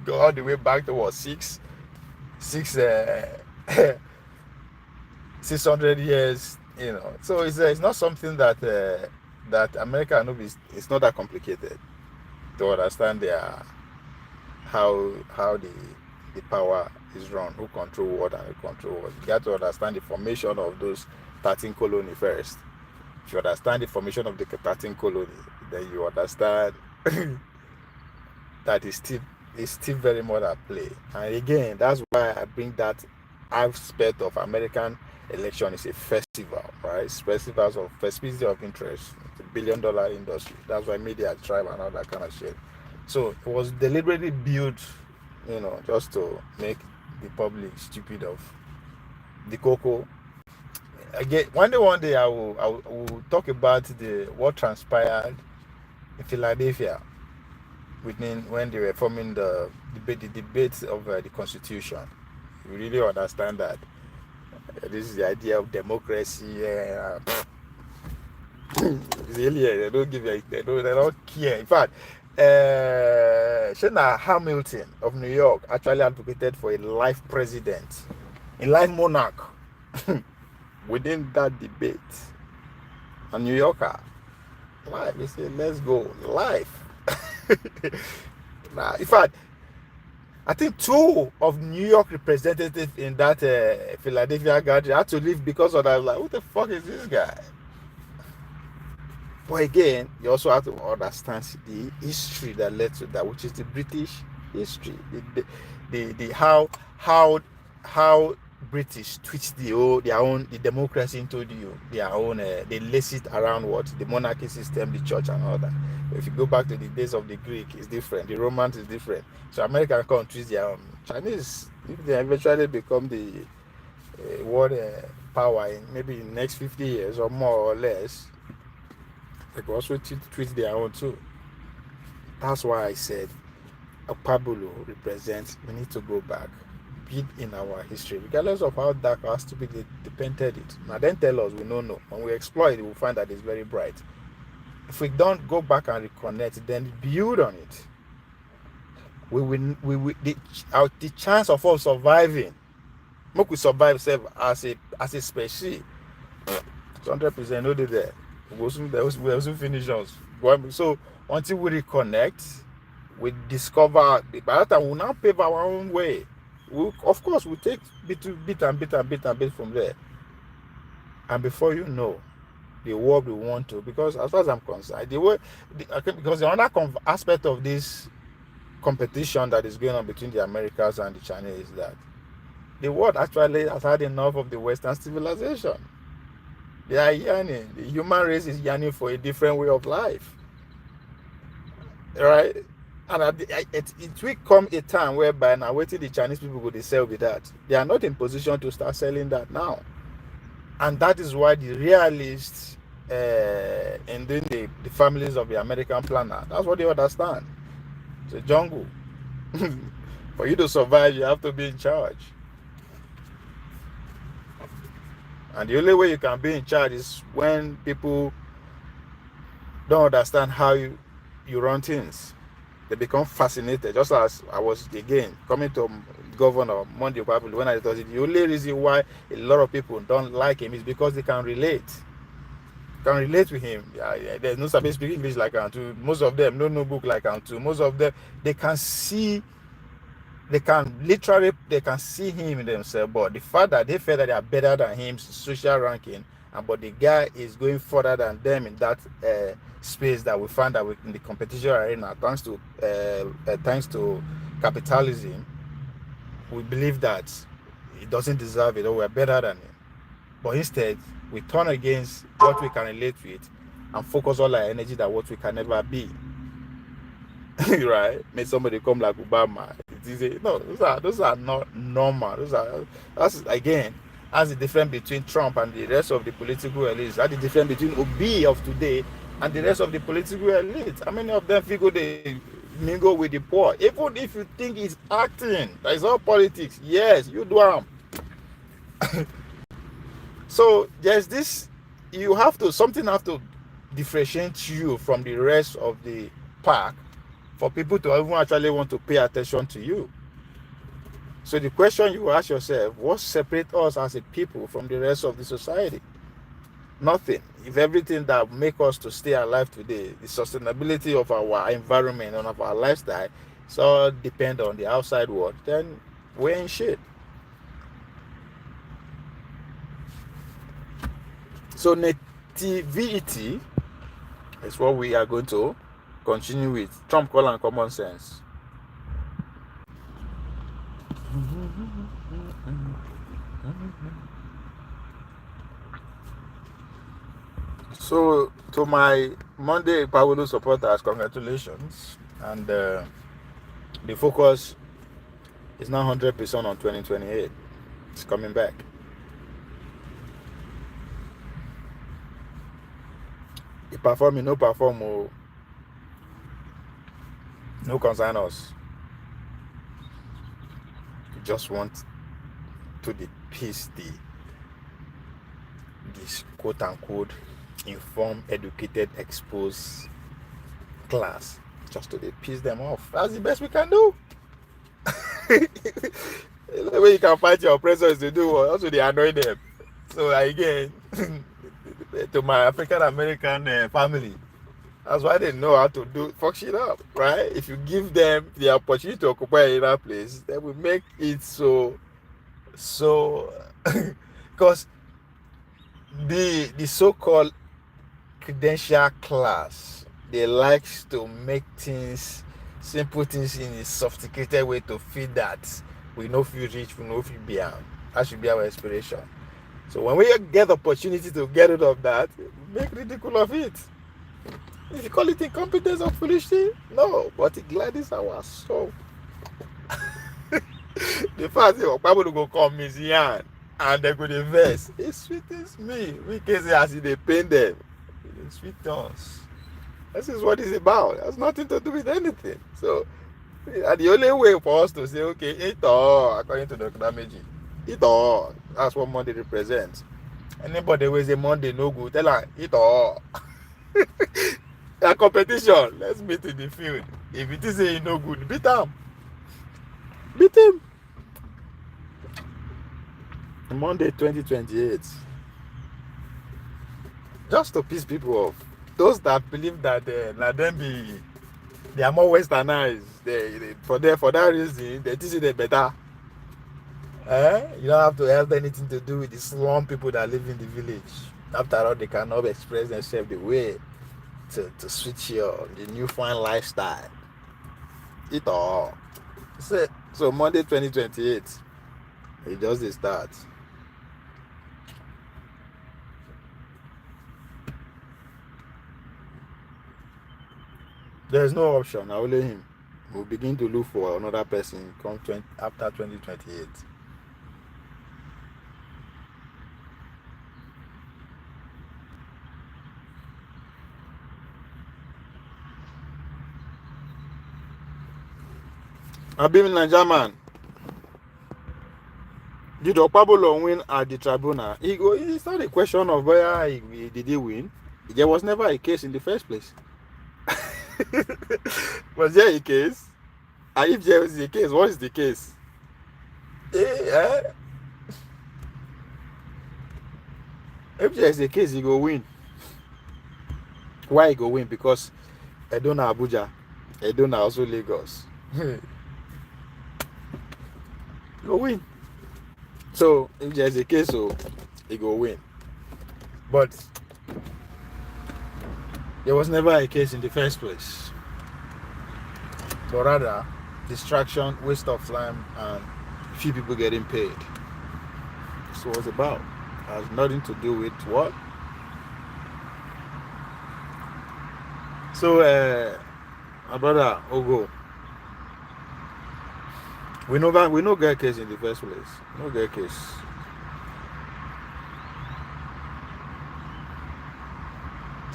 go all the way back to what 600 years, you know. So it's not something that America knows. It's not that complicated to understand how the power is run, who control what and who control what. You got to understand the formation of those 13 colonies first. If you understand the formation of the 13 colonies, then you understand that is still very much at play. And again, that's why I bring that aspect of American election is a festival, right? It's festivals of festivity of interest. It's $1 billion industry. That's why media tribe and all that kind of shit. So it was deliberately built, just to make the public stupid of the cocoa. Again, one day I will talk about what transpired in Philadelphia when they were forming the debates of the Constitution. You really understand that this is the idea of democracy. Really, they don't care. In fact, Shana Hamilton of New York actually advocated for a life president, a life monarch within that debate. A New Yorker, life. They say, let's go, life. In fact, I think 2 of New York representatives in that Philadelphia gathering had to leave because of that. I was like, what the fuck is this guy? But again, you also have to understand the history that led to that, which is the British history. The how British twitched the democracy into their own. They lace it around the monarchy system, the church, and all that. If you go back to the days of the Greek, it's different. The Romans is different. So American countries, their own. Chinese, if they eventually become the world power in maybe in the next 50 years or more or less, they can also tweet their own too. That's why I said OKPEBHOLO represents. We need to go back, build in our history, regardless of how dark or stupid they painted it. Now then tell us we don't know. When we explore it, we'll find that it's very bright. If we don't go back and reconnect, then build on it. The chance of us surviving, make we survive as a species, 100% no dey there. We also finish us. So until we reconnect, we discover. By that time, we'll now pave our own way. Of course, we'll take bit from there. And before you know, the world we want to, because as far as I'm concerned, because the other aspect of this competition that is going on between the Americans and the Chinese is that the world actually has had enough of the Western civilization. They are yearning. The human race is yearning for a different way of life, right? And it will come a time whereby now waiting the Chinese people go they sell with that. They are not in position to start selling that now. And that is why the realists and then the families of the American planner, that's what they understand. It's a jungle. For you to survive, you have to be in charge. And the only way you can be in charge is when people don't understand how you run things. They become fascinated. Just as I was, again, coming to Governor Monday when I told you, the only reason why a lot of people don't like him is because they can relate. Can relate with him. There's no somebody speak English like Antu. Most of them no book like Antu. Most of them, they can see him in themselves, but the fact that they feel that they are better than him social ranking, but the guy is going further than them in that space that we find that in the competition arena, thanks to capitalism, we believe that he doesn't deserve it or we're better than him. But instead, we turn against what we can relate with and focus all our energy that what we can never be. Right? May somebody come like Obama. No, those are not normal. That's the difference between Trump and the rest of the political elites. That's the difference between Obi of today and the rest of the political elites. How many of them figure they mingle with the poor? Even if you think it's acting, that is all politics. Yes, you do. So there's this. Something have to differentiate you from the rest of the pack for people to even actually want to pay attention to you. So the question you ask yourself, what separates us as a people from the rest of the society? Nothing. If everything that makes us to stay alive today, the sustainability of our environment and of our lifestyle, so depend on the outside world, then we're in shit. So Nativity It's what we are going to continue with. Trump call and common sense. So, to my Monday OKPEBHOLO supporters, congratulations. And the focus is now 100% on 2028. It's coming back. If perform, no perform, no concern us. We just want to depict this quote unquote informed, educated, exposed class, just to piss them off. That's the best we can do. The way you can fight your oppressors to do, also they annoy them. So again, to my African American family, that's why they know how to do fuck shit up, right? If you give them the opportunity to occupy another place, they will make it so because the so-called credential class, they likes to make things, simple things in a sophisticated way to feel that we know feel rich, we know feel beyond. That should be our inspiration. So when we get the opportunity to get rid of that, make ridicule of it. If you call it incompetence or foolishness, no, but it gladys our soul. The fact that OKPEBHOLO go come is yarn and they go the verse. It sweetens me. We can say as they pain them. It sweet us. This is what it's about. It has nothing to do with anything. So the only way for us to say, okay, it all, according to Dr. Dameji, it all. That's what Monday represents. Anybody who say Monday no good, tell her it all. A competition. Let's meet in the field. If it is a no good, beat him. Beat him. Monday 2028. Just to piss people off. Those that believe that they are more westernized. For that reason, they think they're better. You don't have to have anything to do with the slum people that live in the village. After all, they cannot express themselves the way to switch the new fine lifestyle. It all. So Monday 2028, it just the start. There's no option. Only him. We'll begin to look for another person after 2028. I've been in Nigeria. Did OKPEBHOLO win at the tribunal? It's not a question of whether did he win. There was never a case in the first place. Was there a case? And if there is a case, what is the case? If there is a case, he go win. Why he go win? Because Edo na Abuja, Edo na also Lagos. Go win. So if there is a case, he go win. But there was never a case in the first place. But rather, distraction, waste of time, and few people getting paid. That's what it's about. It has nothing to do with what? So, my brother, Ogo, we no get case in the first place. No get case.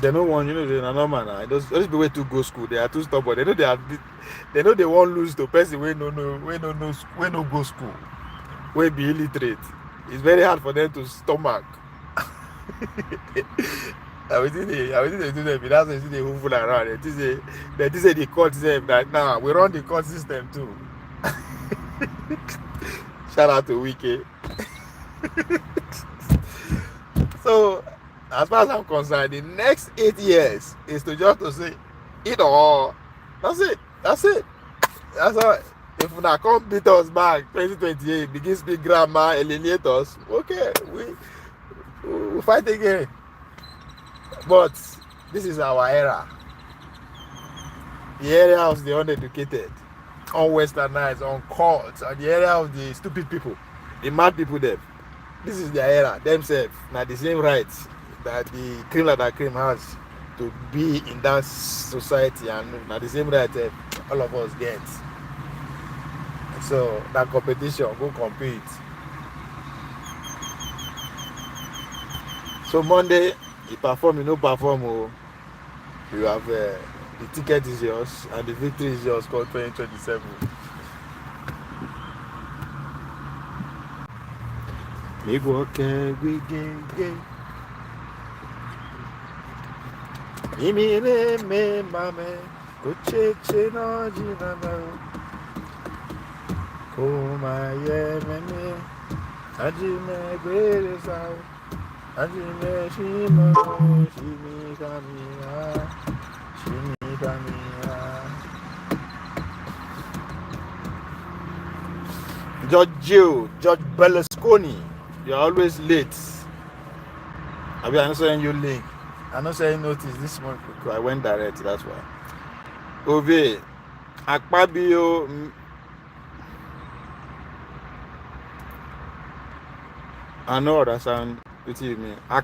They no one, they're not normal now. Those people way to go school, they are too stubborn. They know they won't lose to person we no go school, we be illiterate. It's very hard for them to stomach. I was in the do them. That's why they fool around. They say the court them that now we run the court system too. Shout out to Wiki. So, as far as I'm concerned, the next 8 years is to say it all. That's it. That's all. If we come beat us back 2028, begin speak grammar, alienate us, okay, we fight again. But This is our era. The area of the uneducated, unwesternized, uncouth, and the area of the stupid people, the mad people them. This is their era, themselves. Now the same rights that the criminal that crime has to be in that society, and now the same right all of us get. So that competition, go compete. So Monday, you perform, you no perform, oh, you have the ticket is yours and the victory is yours called 2027. Me go okay, we gay. Me mame, go che no jinana. Koma ye me, ajime gwere sao. Ajime shima shimi kamia, shimi kamia. George Berlusconi, you're always late. I'm not saying you link. I'm not saying notice this month because I went direct, that's why. Ove, Akpabio, I know that sound with you mean. Now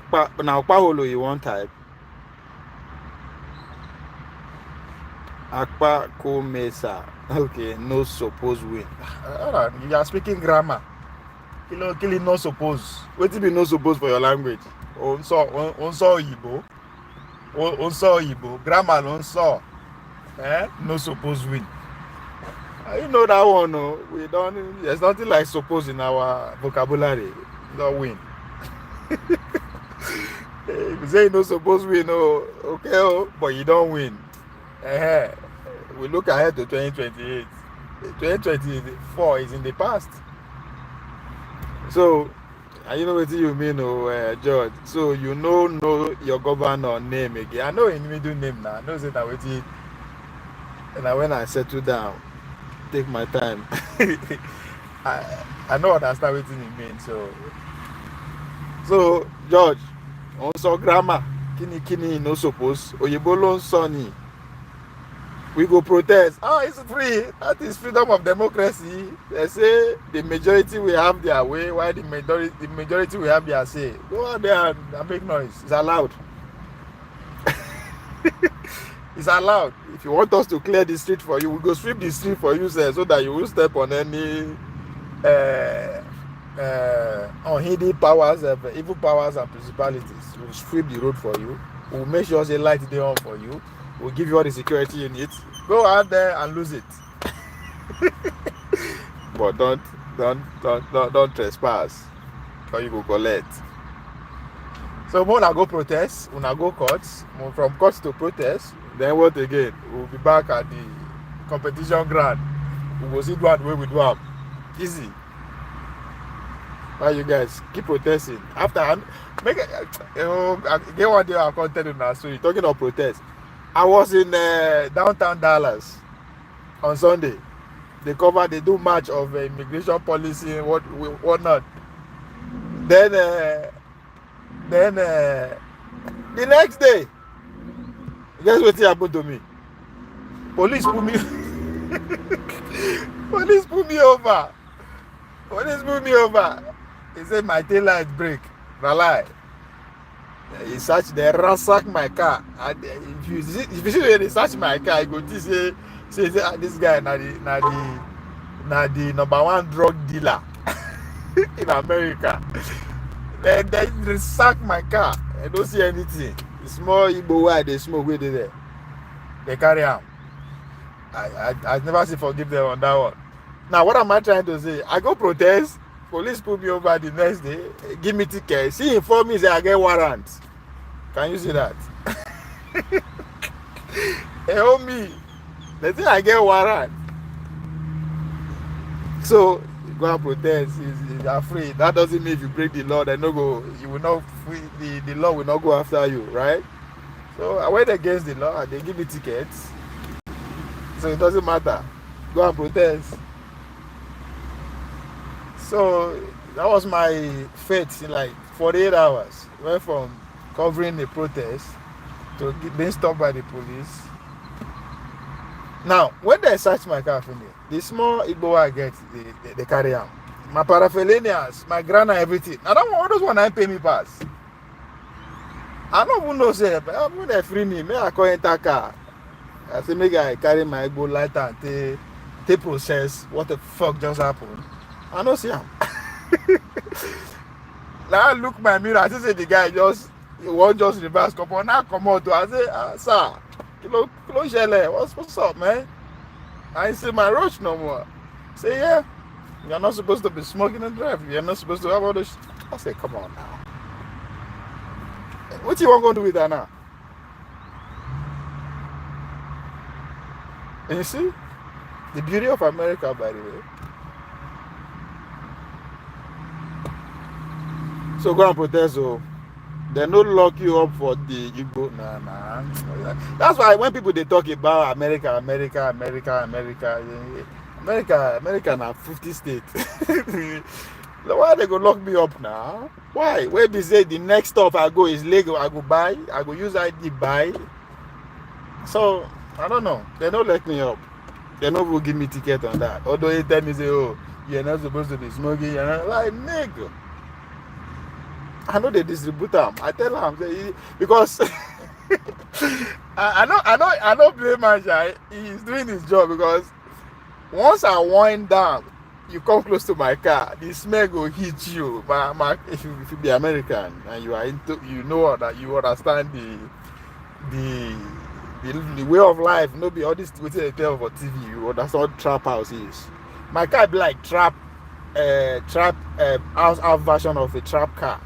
Akpaholo you want type. Akpa Komesa. Okay, no suppose win. You are speaking grammar. Kill no suppose. What do you no suppose for your language? Onso Igbo. Onso Igbo. Grammar onso. No suppose win. You know that one, no? We don't. There's nothing like suppose in our vocabulary. Don't win. If you say no suppose win, no, okay, but you don't win. We look ahead to 2028. 2024 is in the past. So, you know what you mean, George. So you know your governor name again. I know in middle name now. I know that waiting. And when I settle down, take my time. I know understand what it means. So George, also grammar, kini no suppose. Oyebolo Sonny. We go protest. Oh, it's free. That is freedom of democracy. They say the majority will have their way, while the majority will have their say. Go out there and make noise. It's allowed. It's allowed. If you want us to clear the street for you, we go sweep the street for you, sir, so that you won't step on any unheeding powers, evil powers and principalities. We'll sweep the road for you. We'll make sure the light is on for you. We'll give you all the security you need. Go out there and lose it. But don't trespass, or you go collect. So when I go protest, when I go courts, from courts to protest, then what again? We'll be back at the competition ground. We will see one way we do them. Easy. Why you guys keep protesting? After I get one day I content on our story talking of protest. I was in downtown Dallas on Sunday. They do march of immigration policy and what not. Then the next day, guess what happened to me? Police pull me. Police pull me over. Police pull me over. He said my tail light break. No lie. He search, they ransack my car. And if you see when they search my car, you go to say this guy na the number one drug dealer in America. Then they sack my car. I don't see anything. The small Igbo why they smoke with it there. They carry on. I never see forgive them on that one. Now what am I trying to say? I go protest. Police pull me over the next day, give me ticket. See, inform me say I get warrant. Can you see that? They owe me. They think I get warrant. So you go and protest. You're afraid. That doesn't mean if you break the law, then no go. You will not. The law will not go after you, right? So I went against the law and they give me tickets. So it doesn't matter. Go and protest. So that was my fate in like 48 hours. Went from covering the protest to being stopped by the police. Now, when they search my car for me, the small Igbo I get, they carry out. My paraphernalias, my grana, everything. I don't want those one I pay me pass. I don't even know, say, when they free me, I call enter car. I say, make I carry my Igbo lighter and they process what the fuck just happened. I don't see him. Now I look my mirror, I say the guy he won't just reverse come on. Now come out. I say, sir, what's up, man? I say my rush no more. Say, yeah, you're not supposed to be smoking and driving. You're not supposed to have all this. I say, come on now. What you want to do with that now? And you see, the beauty of America, by the way. So go and protest. So they don't lock you up for the Igbo. Nah. That's why when people they talk about America now 50 states. Why they go lock me up now? Why? Where they say the next stop I go is Lagos, I go buy, I go use ID buy. So I don't know. They don't let me up. They don't will give me ticket on that. Although they tell me say, oh, you're not supposed to be smoking, you're not like nigga. I know they distribute them. I tell them because I don't blame Masha. He's doing his job because once I wind down, you come close to my car, the smell will hit you. If you be American and you are into, you know that you understand the way of life. No be all this what they tell for TV. You understand what trap house is. My car be like trap house version of a trap car.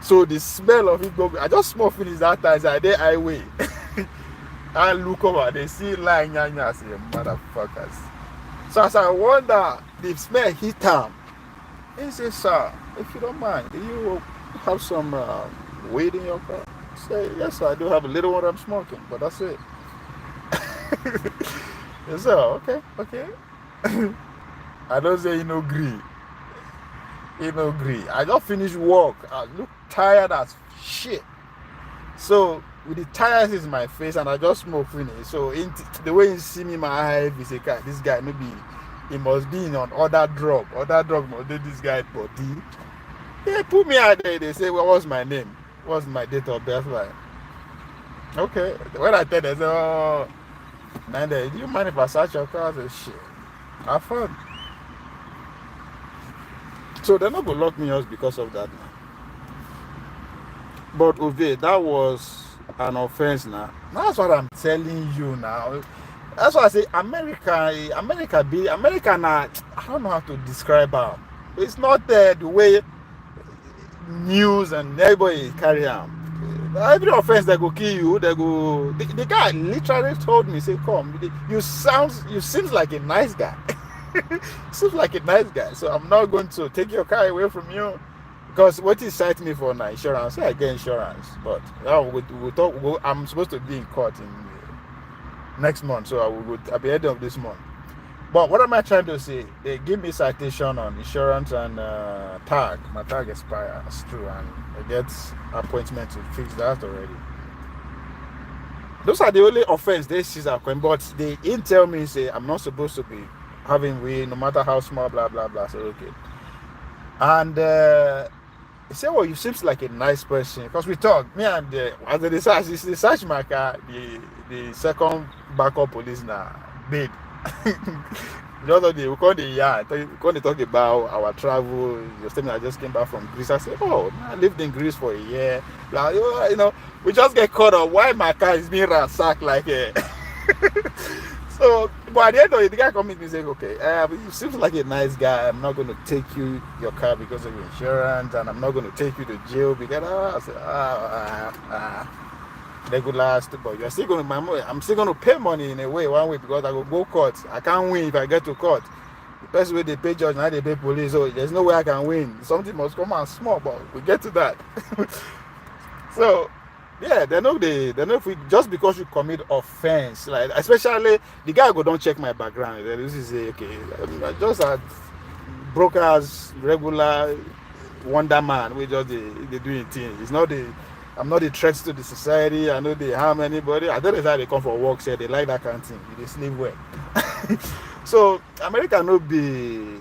So the smell of it go. I just smell finish that time. I dey highway. I look over, they see line I say motherfuckers. So as I wonder, the smell hit him. He says, sir, if you don't mind, do you have some weed in your car? I say, yes, sir, I do have a little one I'm smoking, but that's it. He said, okay. I don't say you no agree. You no agree. I just finished work. I look tired as shit. So with the tires in my face and I just smoke finish. So the way you see me, my eye is like, this guy maybe he must be on other drug. Other drug must do this guy body. They put me out there. They say, well, what's my name? What's my date of birth like? Okay. When I tell them, they say, oh, man, do you mind if I search your car? I say, shit. Have fun. So they're not going to lock me up because of that now. But Ove, that was an offense now. That's what I'm telling you now. That's why I say America now, I don't know how to describe her. It's not the way news and everybody carry on. Every offense they go kill you, they go. The guy literally told me, say, come, you seems like a nice guy. Seems like a nice guy. So I'm not going to take your car away from you. Because what he cited me for now, insurance, I get insurance. But we'll talk. I'm supposed to be in court in next month, so I'll be at the end of this month. But what am I trying to say? They give me citation on insurance and tag. My tag expires through, and I get appointment to fix that already. Those are the only offense they see are coin. But they didn't tell me say I'm not supposed to be having weed, no matter how small, blah blah blah. So okay, and. He said, well, you seems like a nice person. Because we talk, me and as they search my car, the second backup police now, babe. The other day, we called the yard, we called to talk about our travel. Just tell me I just came back from Greece. I said, oh, I lived in Greece for a year. Like, you know, we just get caught up. Why my car is being ransacked like a... So, but at the end of it, the guy comes to me and says, okay, you seem like a nice guy. I'm not going to take your car because of insurance, and I'm not going to take you to jail because I said, regular, but you're still going to I'm still going to pay money in a way, one way, because I go court. I can't win if I get to court. The best way they pay judge, now they pay police, so there's no way I can win. Something must come out small, but we get to that. So, yeah, they know if we, just because you commit offense, like especially the guy go don't check my background. This is okay. I just had brokers, regular Wonder Man. We just they doing things. It's not the I'm not a threat to the society. I know they harm anybody. I don't know how they come for work, say they like that kind of thing. They sleep well. So America no be,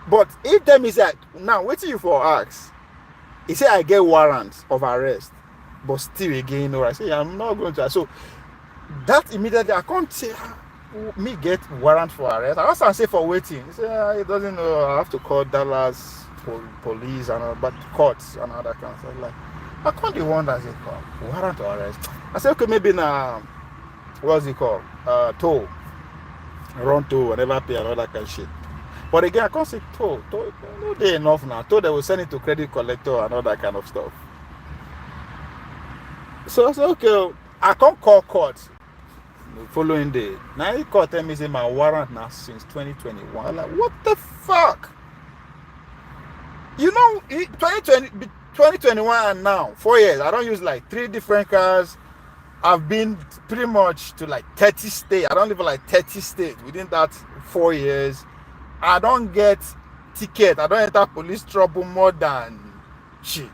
but if them is like now waiting you for ask, he say I get warrants of arrest, but still again, no, I say I'm not going to. So that immediately I can't say me get warrant for arrest. I also say for waiting. He say it doesn't know. I have to call Dallas police and all, but courts and all that kind of stuff. Like I can't be one that say warrant to arrest. I say okay, maybe now what's it called? Toll. Run toll, whenever pay and all that kind of shit. But again, I can't say toll. No, they enough now. Toll they will send it to credit collector and all that kind of stuff. So I said okay, I can't call court the following day. Now he court tell me say my warrant now since 2021. I'm like, what the fuck? You know, 2021 and now, 4 years, I don't use like 3 different cars. I've been pretty much to like 30 states. I don't live in like 30 states within that 4 years. I don't get ticket. I don't enter police trouble more than shit.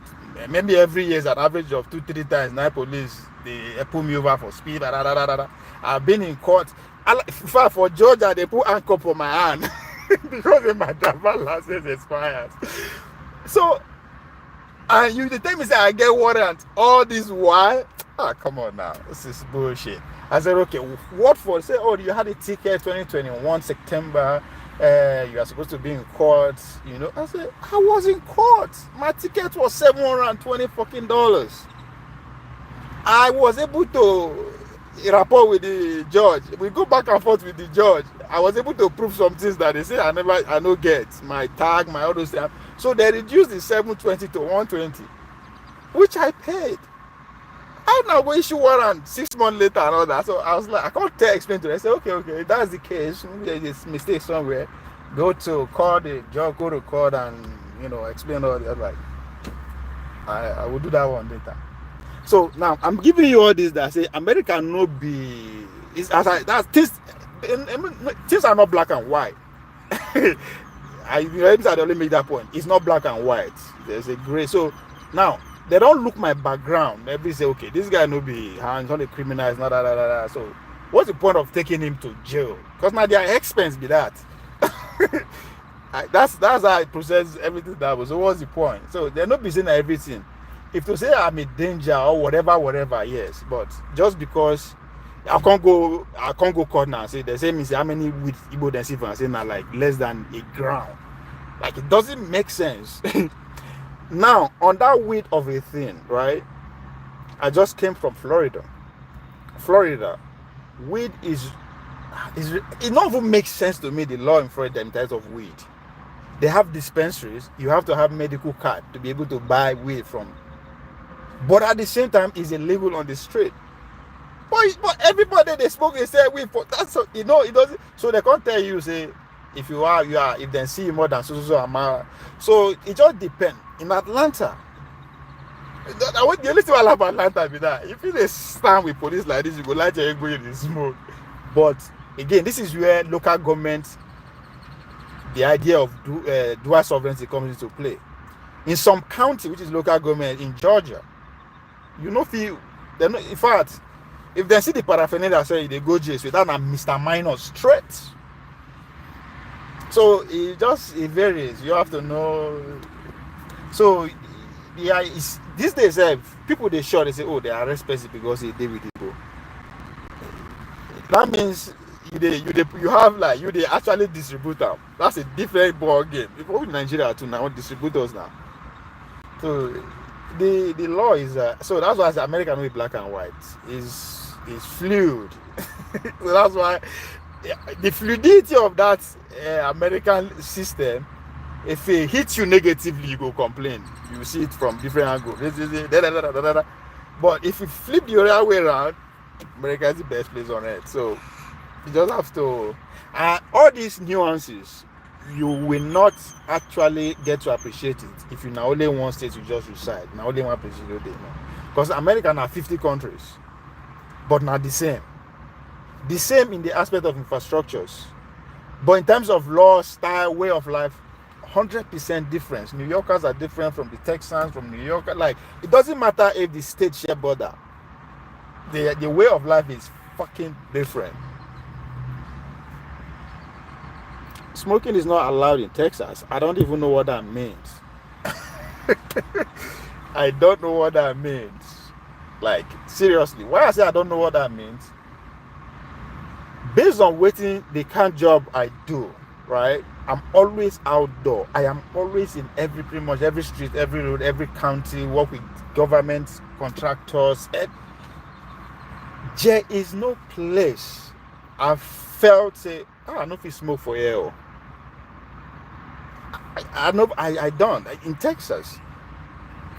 Maybe every year is an average of 2-3 times. Now police they pull me over for speed. I've been in court. For Georgia, they put anchor for my hand because my driver license expires. So, and you tell me say I get warrant all this while. Come on now, this is bullshit. I said okay, what for? Say oh, you had a ticket 2021 September. You are supposed to be in court. You know, I said I was in court. My ticket was $720 fucking. I was able to rapport with the judge. We go back and forth with the judge. I was able to prove some things that they say I no get my tag, my all those stuff. So they reduced the 720 to 120, which I paid. I now go issue warrant 6 months later and all that. So I was like, I can't explain to them. I said, okay, if that's the case, maybe there's a mistake somewhere. Go to court, the judge, go to court and explain all that. Like, I will do that one later. So now I'm giving you all this that say America no be things are not black and white. I only make that point. It's not black and white. There's a gray. So now they don't look my background. Maybe say, okay, this guy no be hands on a criminal, it's not that. So what's the point of taking him to jail? Because now their expense be that. That's how I process everything that was. So what's the point? So they're not busy everything. If to say I'm in danger or whatever, yes. But just because I can't go court now and say the same is how many with Igbo then see and say now like less than a gram. Like it doesn't make sense. Now, on that weight of a thing, right? I just came from Florida. Weed it not even makes sense to me, the law in Florida in terms of weed. They have dispensaries. You have to have medical card to be able to buy weed from. But at the same time, it's illegal on the street. But everybody they smoke, they say weed for that's it doesn't. So they can't tell you say if you are if they see more than so amount. So it just depends. In Atlanta, the only thing I love about Atlanta be that if you stand with police like this, you go like to go in the smoke. But again, this is where local government, the idea of dual sovereignty comes into play. In some county, which is local government in Georgia, in fact, if they see the paraphernalia say they go jail, so that a Mr. Minor straight. So it varies. You have to know. So yeah, these days people they say they arrest person because they deal with people. That means you have like they actually distribute them. That's a different ball game. People in Nigeria too now distributors now. So the law is so that's why American way black and white is fluid. So that's why the fluidity of that American system. If it hits you negatively, you go complain. You see it from different angles. But if you flip the other way around, America is the best place on earth. So you just have to. All these nuances, you will not actually get to appreciate it if you now only one state you just reside. Now only one place you do. Because America now 50 countries, but not the same. The same in the aspect of infrastructures, but in terms of law, style, way of life. 100% difference. New Yorkers are different from the Texans, from New York. Like, it doesn't matter if the state share border. The way of life is fucking different. Smoking is not allowed in Texas. I don't even know what that means. I don't know what that means. Like, seriously, why I say I don't know what that means? Based on waiting the kind job I do, right? I'm always outdoor. I am always in pretty much every street, every road, every county, work with government contractors. There is no place I felt say, I don't know if you smoke for air. I know I don't. In Texas,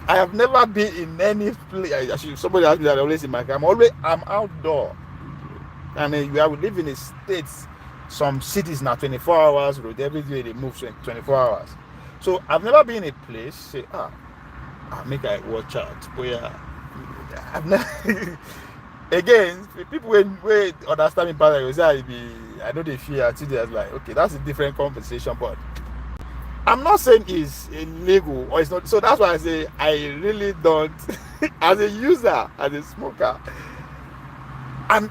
I have never been in any place. Somebody asked me that. I always in my car. I'm outdoor, and I would live in the states. Some cities now 24 hours road. Every day they move 24 hours. So I've never been in a place say make I watch out. But yeah, I've never. Again, people when understand me better, I know they fear until they're like, okay, that's a different conversation, but I'm not saying it's illegal or it's not. So that's why I say I really don't, as a user, as a smoker, and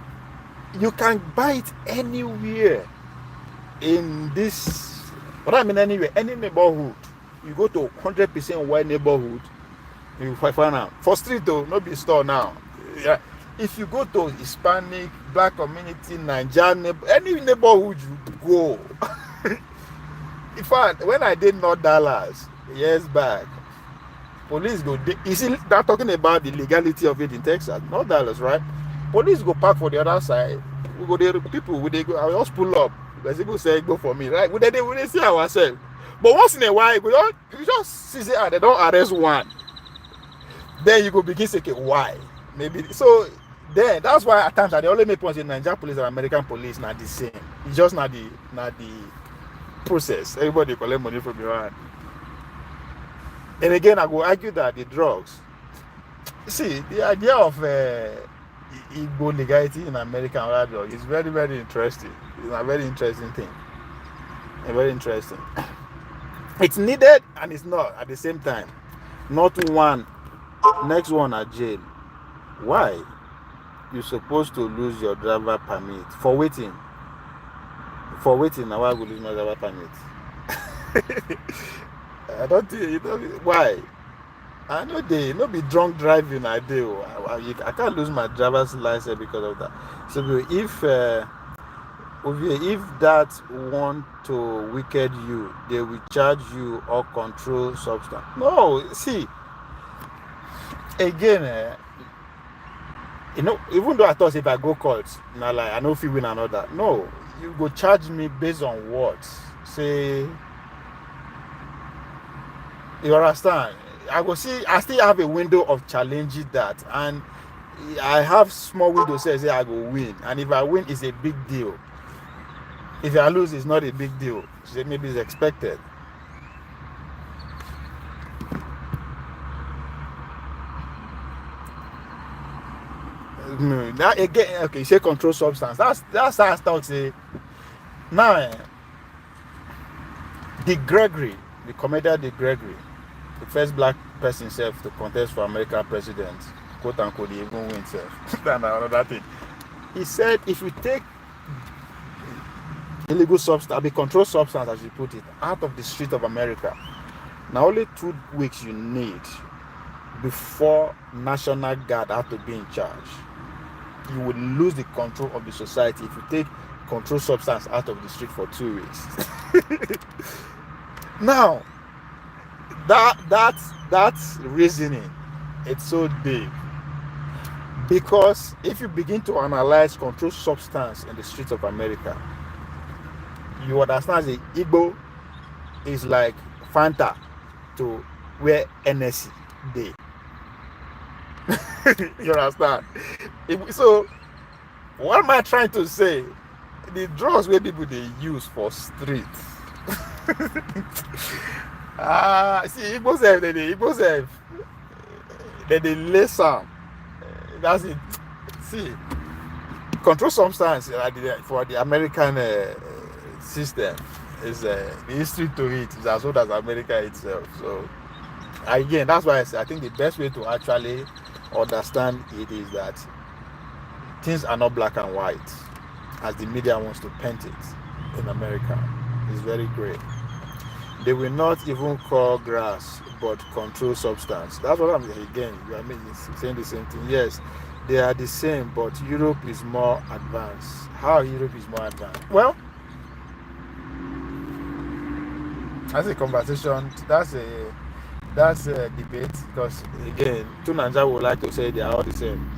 you can buy it anywhere in this, what I mean anywhere, any neighborhood. You go to 100% white neighborhood, you find out. For street though, not be store now. Yeah. If you go to Hispanic, black community, Nigerian, any neighborhood you go. In fact, when I did North Dallas years back, police go. You see, they're talking about the legality of it in Texas, North Dallas, right? Police go park for the other side. We go there. People, they go. I just pull up. There's people say go for me, right? We they see ourselves. But once in a while, you just see they don't arrest one. Then you go begin to say, okay, why? Maybe so. Then that's why at times they only make points in Nigerian police and American police not the same. It's just not the process. Everybody collect money from your hand. And again, I will argue that the drugs. See, the idea of Igbo legality in American drug is very, very interesting. It's a very interesting thing. Very interesting. It's needed and it's not at the same time. Not one. Next one at jail. Why? You're supposed to lose your driver permit for waiting. For waiting, now I will lose my driver permit. I don't think why. I know they not be drunk driving. I do. I can't lose my driver's license because of that. So if that want to wicked you, they will charge you or control substance. No, see. Again, even though I thought if I go court, now like I know if you win another. No, you go charge me based on what? Say, you understand? I still have a window of challenging that, and I have small window says I go win, and if I win, it's a big deal. If I lose, it's not a big deal. So maybe it's expected. That again, okay, you say control substance. That's how I start say. Now, Dick Gregory, the comedian Dick Gregory, the first black person himself to contest for American president, quote unquote, he even win himself. That's another thing. He said, if you take illegal substance, the controlled substance, as you put it, out of the street of America, now only 2 weeks you need before National Guard have to be in charge. You would lose the control of the society if you take controlled substance out of the street for 2 weeks. Now, that's reasoning. It's so deep. Because if you begin to analyze controlled substance in the streets of America, you understand the Igbo is like Fanta to where NSC day. You understand? So, what am I trying to say? The drugs where people they use for street. See, Igbos have they lay some. That's it. See, control substance for the American system. is the history to it is as old as America itself. So again, that's why I think the best way to actually understand it is that things are not black and white as the media wants to paint it in America. It's very gray. They will not even call grass but control substance. That's what I'm again. I mean, saying the same thing. Yes, they are the same, but Europe is more advanced. How Europe is more advanced? Well, that's a conversation. That's a debate because again, two Nanja would like to say they are all the same,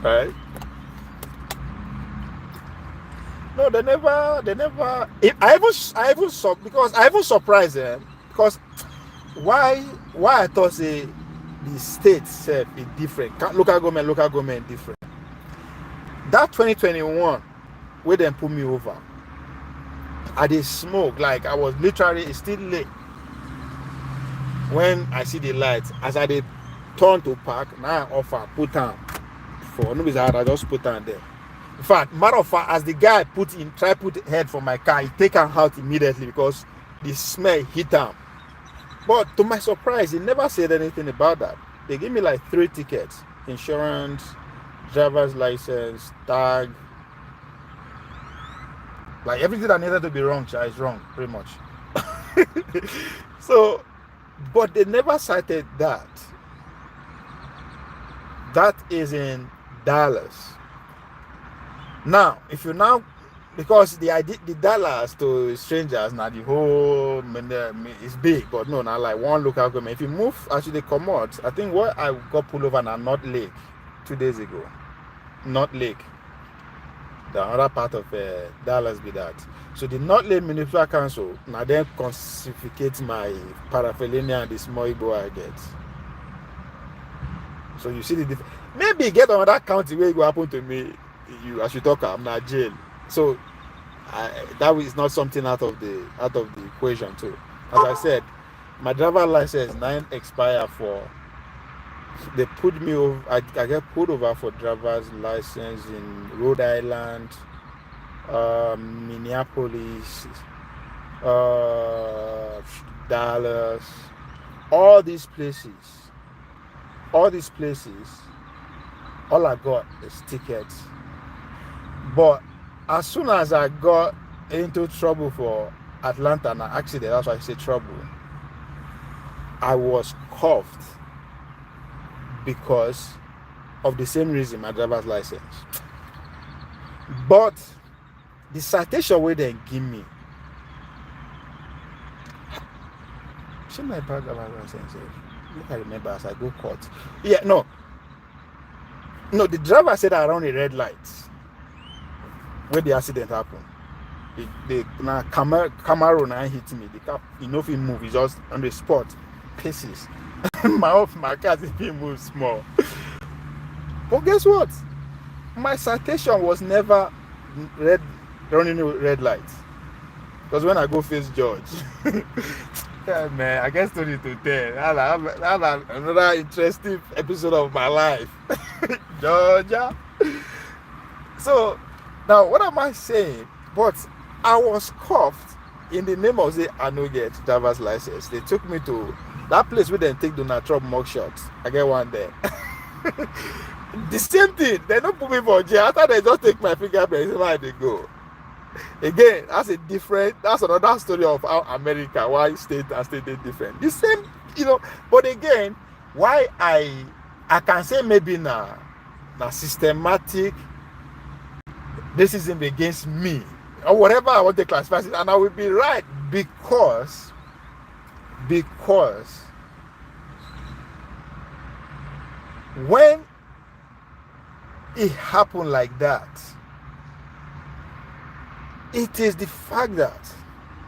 right? No, they never. I even surprised them because why I thought say the state itself is different. Local government different. That 2021 where they put me over, I did smoke like I was literally it's still late. When I see the lights, as I did turn to park, now I offer put on for nobody's hard, I just put on there. In fact, matter of fact, as the guy put head for my car, he take her out immediately because the smell hit him. But to my surprise, he never said anything about that. They gave me like 3 tickets: insurance, driver's license, tag. Like everything that needed to be wrong, is wrong, pretty much. So, but they never cited that. That is in Dallas. Now, if you now, because the dollars to strangers now the whole is big, but no, not like one local government. If you move, actually come out. I think what I got pulled over now, North Lake, 2 days ago. North Lake, the other part of Dallas, be that. So the North Lake Municipal Council now then confiscate my paraphernalia and the small Igbo I get. So you see the difference. Maybe get another county where it will happen to me. I should talk. I'm not jail. So that is not something out of the equation too. As I said, my driver license 9 expire for. They put me over. I get pulled over for driver's license in Rhode Island, Minneapolis, Dallas, all these places. All I got is tickets. But as soon as I got into trouble for Atlanta, an accident, that's why I say trouble, I was cuffed because of the same reason, my driver's license. But the citation where they give me, should my driver's license? I remember as I go court. Yeah, no, the driver said I ran a red light where the accident happened. The Camaro now hit me. The car, if he move, he just on the spot, pieces. my car if he moves small. But guess what? My citation was never running red lights. Because when I go face George, yeah, man, I guess story to tell. That's another interesting episode of my life. Georgia. So now, what am I saying? But I was cuffed in the name of I no get driver's license. They took me to that place where they take Donald Trump mug shots. I get one there. The same thing. They don't put me for jail. After they just take my fingerprints, where they go. Again, that's another story of how America, why state and state is different. The same, but again, why I can say maybe now systematic racism against me or whatever I want to classify it, and I will be right because when it happened like that, it is the fact that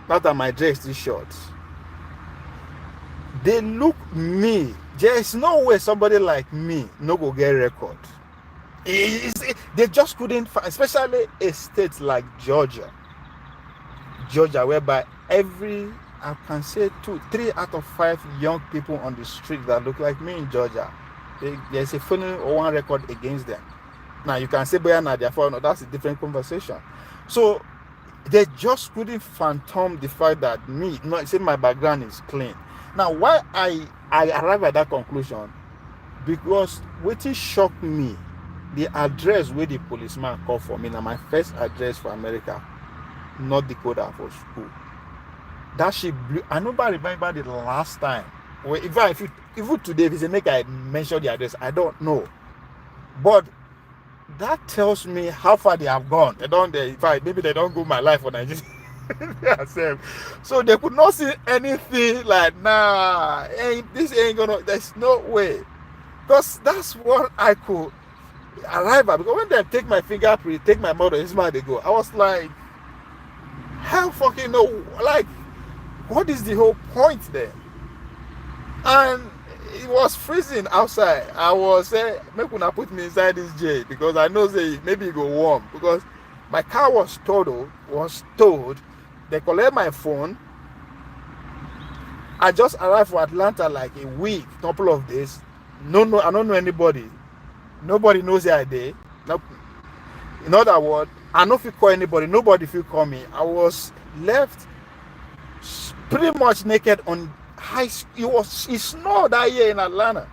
not that my dress is short. They look me. There is no way somebody like me no go get record. They just couldn't find, especially a state like Georgia, whereby I can say 3 out of 5 young people on the street that look like me in Georgia, there's a felony or 1 record against them. Now you can say, boy, now they're foreign. That's a different conversation. So They just couldn't phantom the fact that me, not say my background is clean. Now, why I arrive at that conclusion? Because what shocked me, the address where the policeman called for me, now my first address for America, North Dakota for school. That shit blew. I nobody remember the last time. Well, if even today, if it's make I mention the address, I don't know. But that tells me how far they have gone. They don't. In fact, maybe they don't go my life for Nigeria. So they could not see anything like, nah, this ain't gonna. There's no way. Because that's what I could arrive at. Because when they take my fingerprint, take my mother, it's my they go. I was like, hell fucking no. Like, what is the whole point there? And it was freezing outside. I was saying, make una put me inside this jail because I know say maybe it go warm. Because my car was towed. They collect my phone. I just arrived for Atlanta like a week, couple of days. No, I don't know anybody. Nobody knows where I did. No, in other words, I don't feel call anybody. Nobody feel call me. I was left pretty much naked on high school. It snowed that year in Atlanta.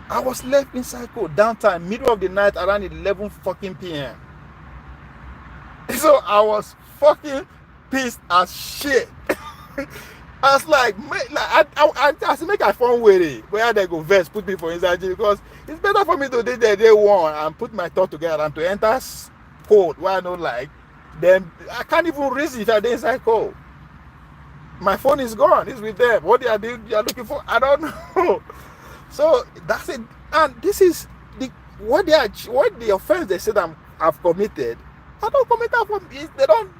I was left inside downtown, middle of the night, around 11 fucking p.m. So I was fucking pissed as shit. I was like I make a phone with it. Where they go vest, put me for inside jail because it's better for me to do the day one and put my thought together and to enter cold where I don't like. Then I can't even reason if I'm inside cold. My phone is gone. It's with them. What they are looking for, I don't know. So that's it. And this is what the offense they said I've committed. I don't commit that for me. They don't.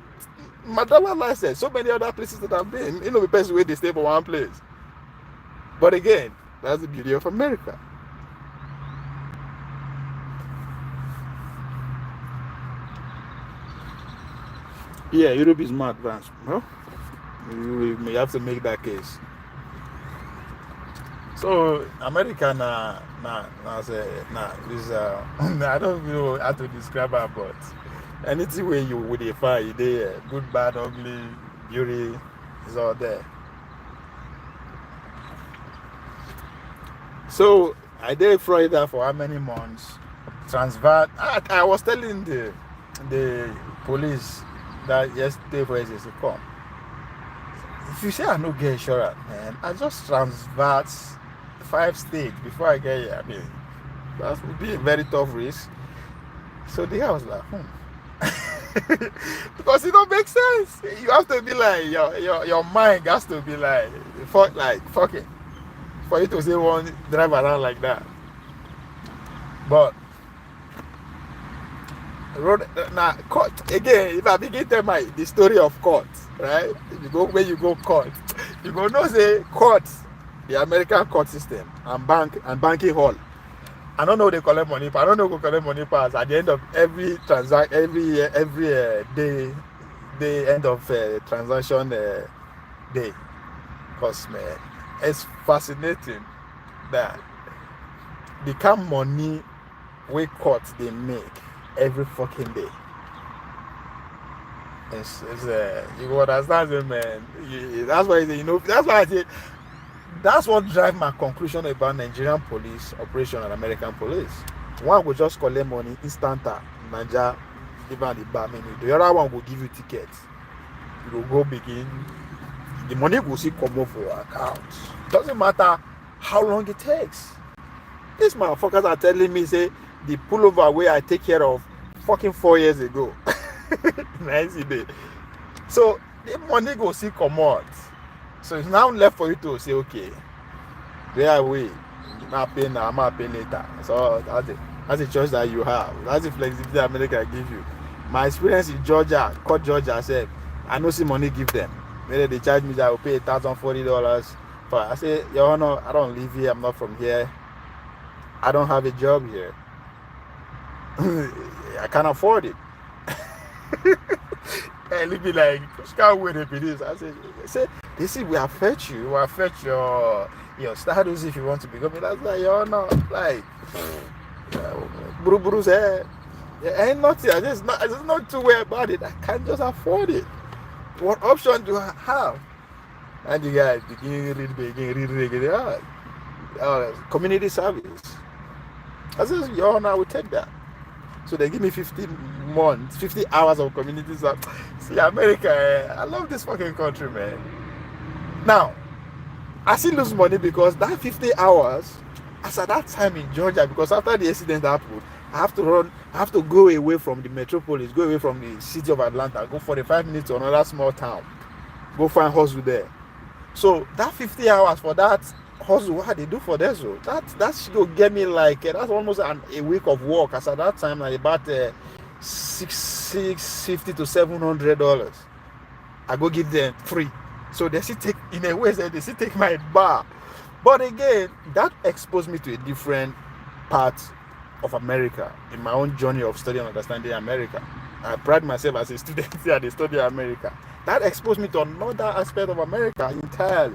My driver's license. So many other places that I've been. The person where they stay for one place. But again, that's the beauty of America. Yeah, Europe is more advanced. No? You have to make that case. So America this I don't know how to describe her, but anything where you with a fire, there, good, bad, ugly, beauty is all there. So I did Florida for how many months? Transfer. I was telling the police that yesterday for us to come. If you say I no get insurance, man, I just transferred 5 states before I get here. I mean, that would be a very tough risk. So the guy was like, because it don't make sense. You have to be like your mind has to be like fucking for you to say one drive around like that. But road now court again. If I begin tell the story of court, right? If you go where you go court, you go know say court, the American court system and banking hall. I don't know they collect money, but I don't know who collect money pass at the end of every transaction, every day end of transaction day. Cause man, it's fascinating that the kind of money we court they make every fucking day. It's you understand it, man. That's why that's why I say that's what drives my conclusion about Nigerian police operation and American police. One will just collect money instant Nigeria, even the bar menu. The other one will give you tickets. You will go begin. The money will see come off for your account. Doesn't matter how long it takes. These motherfuckers are telling me say the pullover where I take care of fucking 4 years ago. Nice day. So the money go see come out. So it's now left for you to say, okay, where are we? I'm not paying now, I'm not paying later. So that's the choice that you have. That's the flexibility America give you. My experience in Georgia, court Georgia said, I no see money give them. Maybe they charge me that I will pay $1,040. But I say, Your Honor, I don't live here, I'm not from here. I don't have a job here. I can't afford it. And it be like, can't wait to be this. I say, they see we affect you, we affect your status if you want to become it. That's like, Your Honor, like, Buru Buru's head. Ain't nothing. I just not too worried about it. I can't just afford it. What option do I have? And the guy begin read. Community service. I said, your honor, I will take that. So they give me 50 months, 50 hours of community service. See, America, I love this fucking country, man. Now, I still lose money because that 50 hours, as at that time in Georgia, because after the accident happened, I have to go away from the metropolis, go away from the city of Atlanta, go 45 minutes to another small town, go find hustle there. So that 50 hours for that hustle, what they do for that, so that should get me like that's almost a week of work. As at that time, like about $650 to $700. I go give them free. So they still take, in a way, they still take my bar. But again, that exposed me to a different part of America in my own journey of studying and understanding America. I pride myself as a student here at the study America. That exposed me to another aspect of America entirely.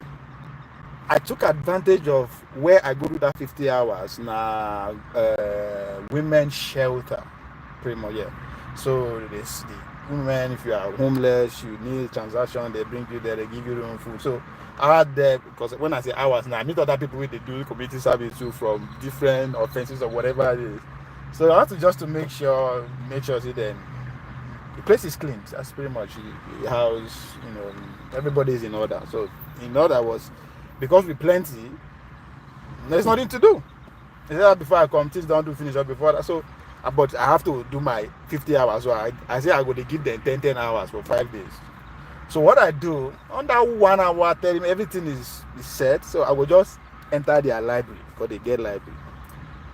I took advantage of where I go to that 50 hours now, women's shelter, pretty much, yeah. So this the women, if you are homeless, you need transaction, they bring you there, they give you your own food. So I had there, because when I say hours now, I meet other people with they do community service too from different offenses or whatever it is. So I have to just to make sure see then the place is clean. That's pretty much the house, everybody is in order. So in order was because we plenty, there's nothing to do. Before I come, things don't do finish up before that. So but I have to do my 50 hours. So I say I go to give them 10 hours for 5 days. So what I do, on that 1 hour, tell them everything is set. So I will just enter their library, because they get library.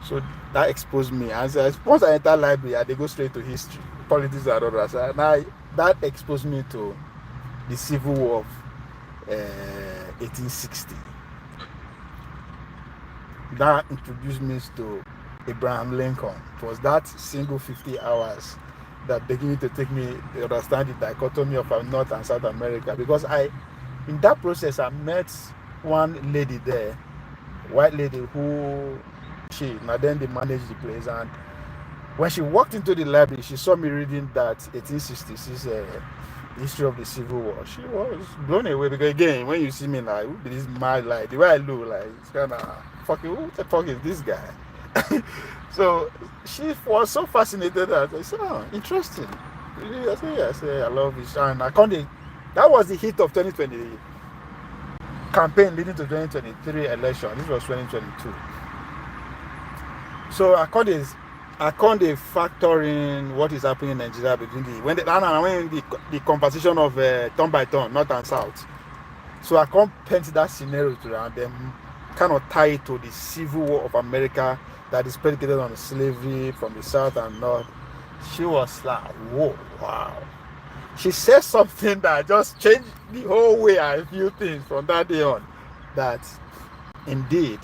So that exposed me. And so once I enter library, they go straight to history, politics and all that. So now that exposed me to the Civil War of 1860. That introduced me to Abraham Lincoln. It was that single 50 hours that began to take me to understand the dichotomy of North and South America. Because in that process, I met one lady there, white lady, who then they managed the place. And when she walked into the library, she saw me reading that 1866 history of the Civil War. She was blown away, because again, when you see me like, this mad, like the way I look, like it's kind of fucking, who the fuck is this guy? So she was so fascinated that I said, oh, interesting. I said, yeah, I love it. And that was the hit of 2020 campaign leading to 2023 election. This was 2022. So I can't factor in what is happening in Nigeria between the conversation of turn by turn, North and South. So I can't paint that scenario to and then kind of tie it to the Civil War of America that is predicated on slavery from the South and North. She was like, whoa, wow. She said something that just changed the whole way I view things from that day on. That indeed,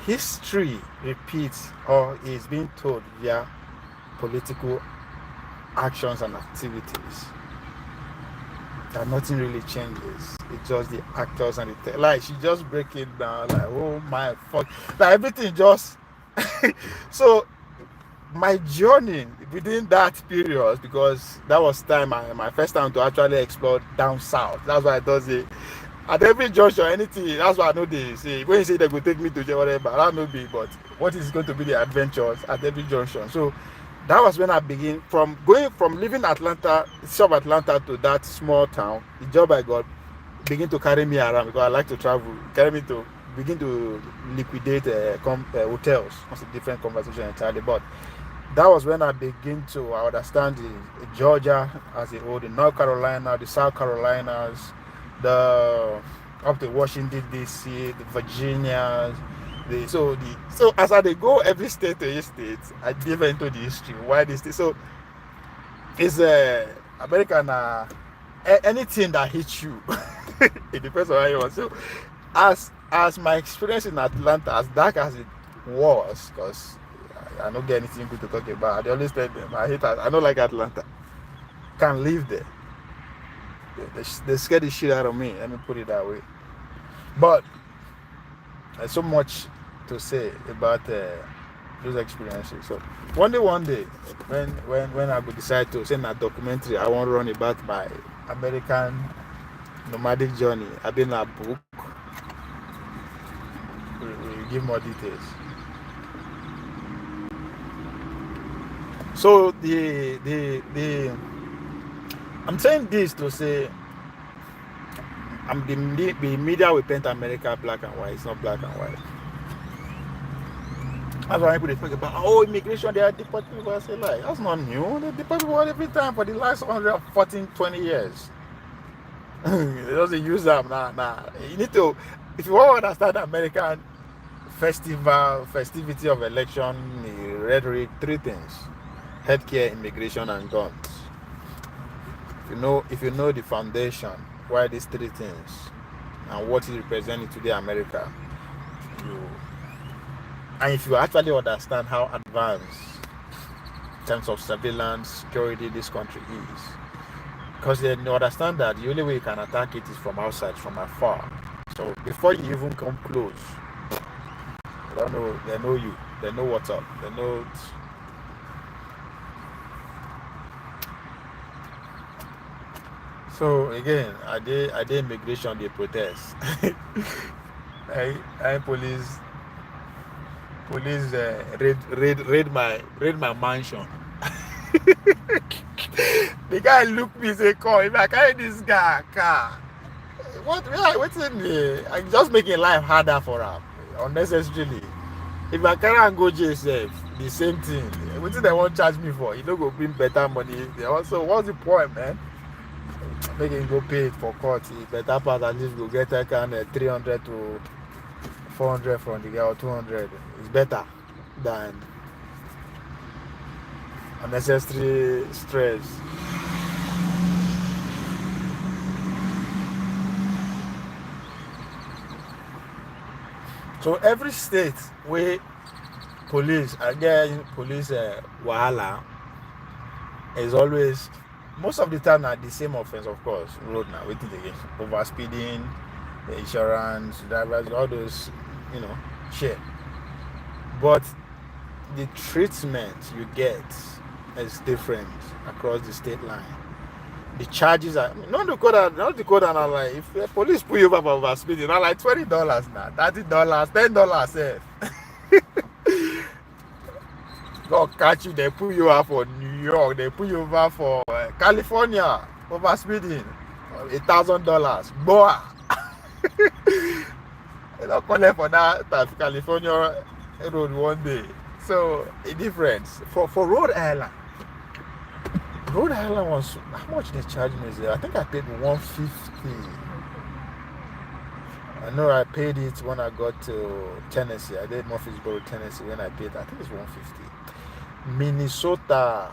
history repeats or is being told via political actions and activities. That nothing really changes. It's just the actors and like she just break it down like, oh my fuck, like everything just so my journey within that period, because that was my first time to actually explore down south. That's why I does it at every junction, anything. That's why I know they say when you say they go take me to jail, whatever, I don't know be, but what is going to be the adventures at every junction. So that was when I began from living Atlanta, South Atlanta, to that small town. The job I got begin to carry me around, because I like to travel, carry me to begin to liquidate hotels. That's a different conversation entirely. But that was when I begin to understand the Georgia as a whole, the North Carolina, the South Carolinas, up to Washington D.C., the Virginias. So as I go every state to each state, I dive into the history. Why this state? So it's American. Anything that hits you, it depends on how you want. So as my experience in Atlanta, as dark as it was, because I don't get anything good to talk about. I always tell them I don't like Atlanta. Can't live there. They scare the shit out of me. Let me put it that way. But there's so much to say about those experiences. So one day, when I would decide to send a documentary, I want to run about my American nomadic journey. I've been a book. We give more details. So the I'm saying this to say the media will paint America black and white. It's not black and white. That's why people talk about immigration, they are deporting people. I say like that's not new. They deport people every time for the last 114, 20 years. They doesn't use them nah. You need to, if you want to understand American festivity of election, rhetoric, three things: healthcare, immigration, and guns. If you know the foundation, why these three things and what is represented today America, and if you actually understand how advanced in terms of surveillance, security this country is, because they understand that the only way you can attack it is from outside, from afar. So before you even come close, they know you, they know what's up, they know. So again, I did immigration, they protest. I police raid my mansion. The guy looked me say, "Call if I carry this guy car, what's in there? I'm just making life harder for him unnecessarily. If I carry and go JSF, the same thing. What do they want to charge me for? You don't go bring better money. Also, what's the point, man? Make him go pay it for court. Better part at least go get a kind of 300 to 400 from the guy or 200. It's better than unnecessary stress. So every state where police wahala is always, most of the time not the same offense, of course. Road now, waiting again. Overspeeding, the insurance, drivers, all those, shit. But the treatment you get is different across the state line. The charges are not the code are like, if the police pull you over for overspeeding, not like $20 now, $30, $10 safe. God catch you, they pull you over for New York, they pull you over for California overspeeding, $1,000. Boy, they don't collect for that California road one day. So a difference for Rhode Island. Rhode Island was, how much they charged me there? I think I paid $150. I know I paid it when I got to Tennessee. I did Murfreesboro, Tennessee when I paid. I think it's $150. Minnesota,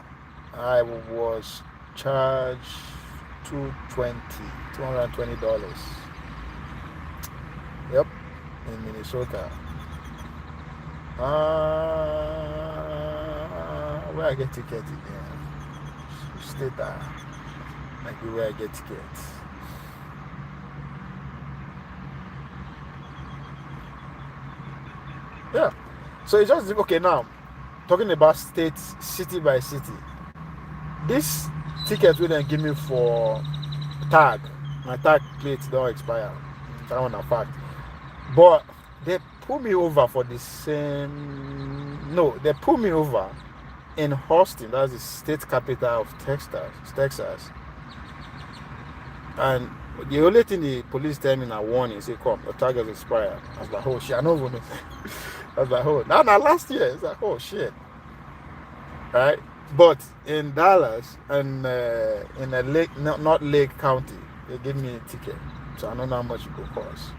I was charged $220. Yep, in Minnesota. Where I get ticket again? State like where I get tickets. Yeah. So it's just okay now. Talking about states, city by city. This ticket will then give me for tag. My tag plates don't expire. That one a fact. But they pull me over for the same. No, they pull me over in Austin. That's the state capital of Texas. And the only thing the police tell me now warning, say, "Come, your tag has expired." I was like, "Oh shit, I know what it is." I was like, "Oh, now last year." It's like, "Oh shit." Right? But in Dallas and in a Lake, not Lake County, they give me a ticket. So I don't know how much it will cost.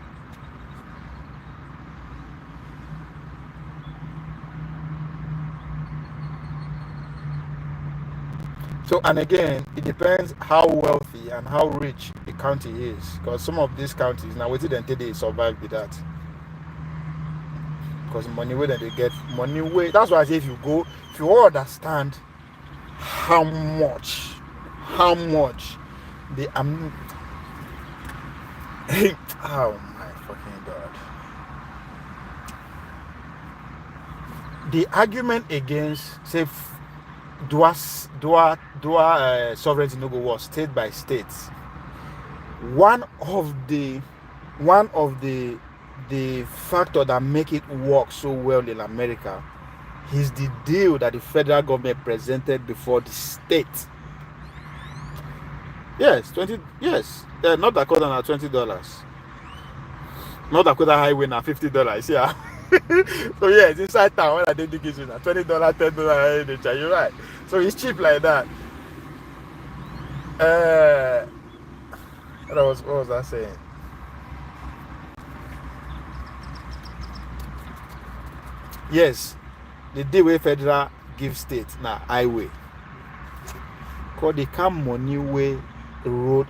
So, and again, it depends how wealthy and how rich the county is. Because some of these counties, now wait until they survive with that. Because money way that they get, money way. That's why I say if you all understand how much the oh my fucking god. the argument against say dual sovereignty no go work state by state. One of the factor that make it work so well in America is the deal that the federal government presented before the state. Yes, 20. Yes, North Dakota now $20. North Dakota highway now $50. Yeah. So yes, inside town when I did the kitchen now $20, $10. You're right. So it's cheap like that. What was I saying? Yes, the day where federal give state now highway. Cause they come money way road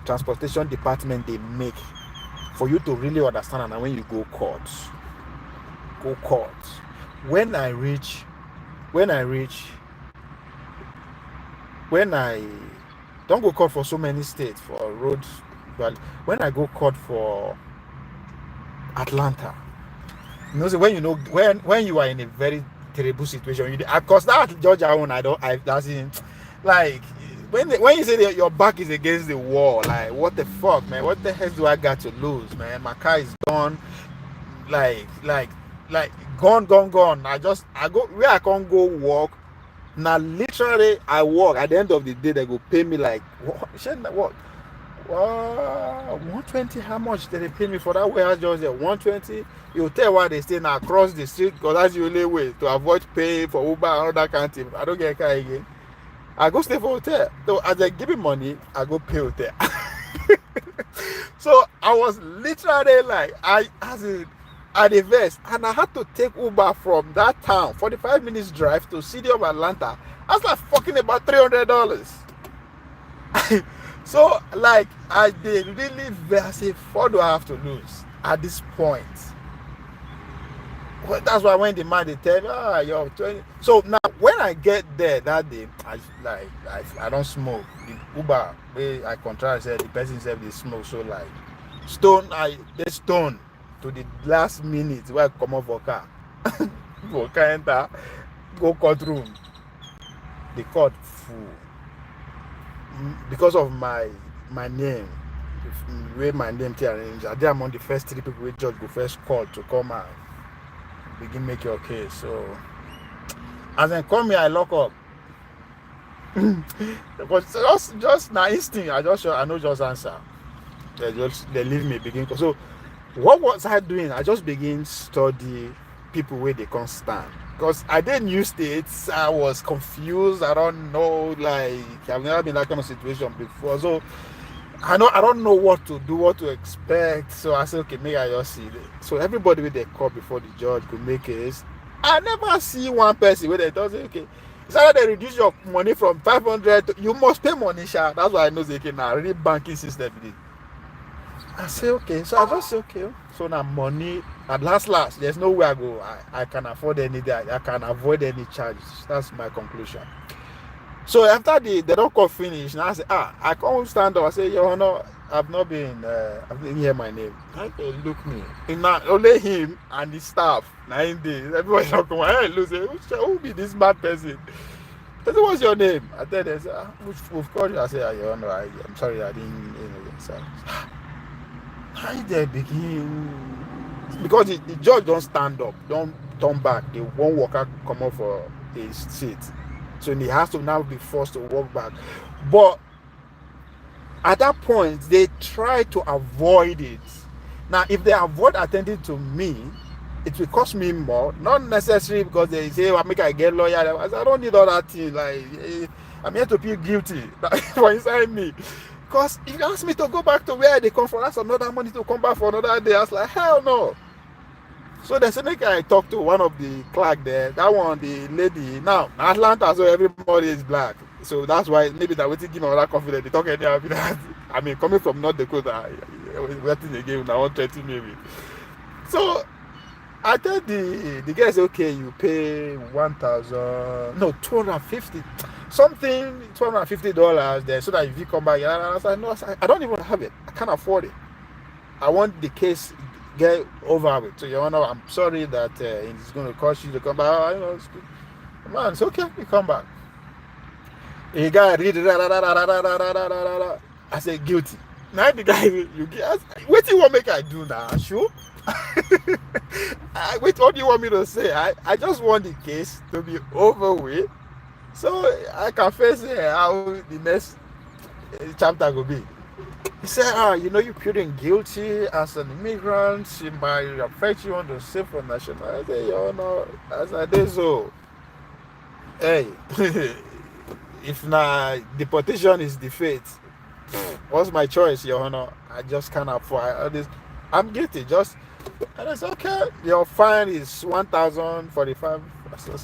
transportation department they make for you to really understand. And when you go court. When I don't go court for so many states for roads, but when I go court for Atlanta, you know, so when you are in a very terrible situation, cause that Georgia one that's in like when you say that your back is against the wall, like what the fuck, man? What the hell do I got to lose, man? My car is gone, like gone. I go where I can't go walk. Now literally I walk. At the end of the day, they go pay me like what? 120. How much did they pay me for that warehouse just there? 120. You tell why they stay now across the street because that's the only way to avoid paying for Uber and all that kind of thing. I don't get a car again. I go stay for hotel. So as I give me money, I go pay hotel. So I was literally like at the vest, and I had to take Uber from that town, 45 minutes drive to city of Atlanta. I was like fucking about $300. So like I did really I say, what do I have to lose at this point? Well, that's why when the man they tell me, you're 20. So now when I get there that day, I don't smoke. The Uber where I contract said the person said they smoke, so like they stone to the last minute where I come off for car. For car enter, go courtroom. The court full. Because of my name, where my name to arrange, I am among the first 3 people where judge go first call to come and begin make your case. So as I come here, I lock up. But just now instinct, I know just answer. They leave me begin. So what was I doing? I just begin study people where they can't stand. Because I didn't use states, I was confused. I don't know, like I've never been in that kind of situation before. So I don't know what to do, what to expect. So I said, okay, maybe I just see it. So everybody with they call before the judge could make case. I never see one person where they tell say, okay, it's either they reduce your money from 500 to, you must pay money, sha. That's why I know they can now really banking system. I say okay, so I just say okay. So now money at last, there's no way I go. I can afford anything. I can avoid any charges. That's my conclusion. So after they don't call finish, now I say I can't stand up. I say Your Honor, I've been hear my name. Okay, look me. And now only him and the staff 9 days. Everybody not come. Hey, look, who be this bad person? I said, what's your name? I tell them, we've called you. I say, Your Honor, I'm sorry, I didn't say. How they begin? Because the judge don't stand up, don't turn back. The one worker come up for his seat, so he has to now be forced to walk back. But at that point, they try to avoid it. Now, if they avoid attending to me, it will cost me more. Not necessarily because they say, "I make I get lawyer." I don't need all that thing. Like I'm here to feel guilty for inside me. Because if you ask me to go back to where they come from, that's another money to come back for another day. I was like, hell no. So there's a nigga I talked to, one of the clerk there. That one, the lady. Now, Atlanta, so everybody is black. So that's why maybe that waiting give me that confidence. They talk anyhow. I mean, coming from North Dakota, waiting again, I want 30 maybe. So I tell the guys, okay, you pay 250. Something $250 there, so that if you come back, I was like, no, I don't even have it. I can't afford it. I want the case get over it. So, Your Honor, I'm sorry that it's going to cost you to come back. Oh, it's good. Man, it's okay. You come back. The guy read it. I said guilty. Now the guy you get. What do you want make I do now? Sure. Wait, what do you want me to say? I just want the case to be over with, so I can face how the next chapter will be. He said, you're pleading guilty as an immigrant. It might affect you on the safe national. I said, Your Honor, as I did so. Hey, if na deportation is the fate, what's my choice, Your Honor? I just can't afford all this. I'm guilty. And it's okay. Your fine is 1,045.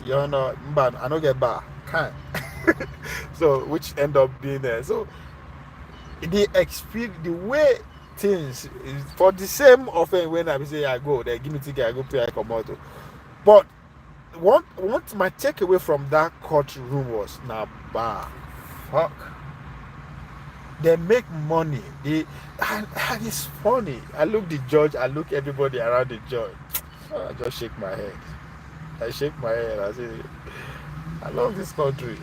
Your Honor, but I don't get bar. Can't. So which end up being there. So the way things is for the same offense when I say I go, they give me ticket, I go pay, I come out. But what my takeaway from that courtroom was now bar. Fuck. They make money. And it's funny. I look the judge, I look everybody around the judge. I just shake my head. I shake my head. I say, I love this country.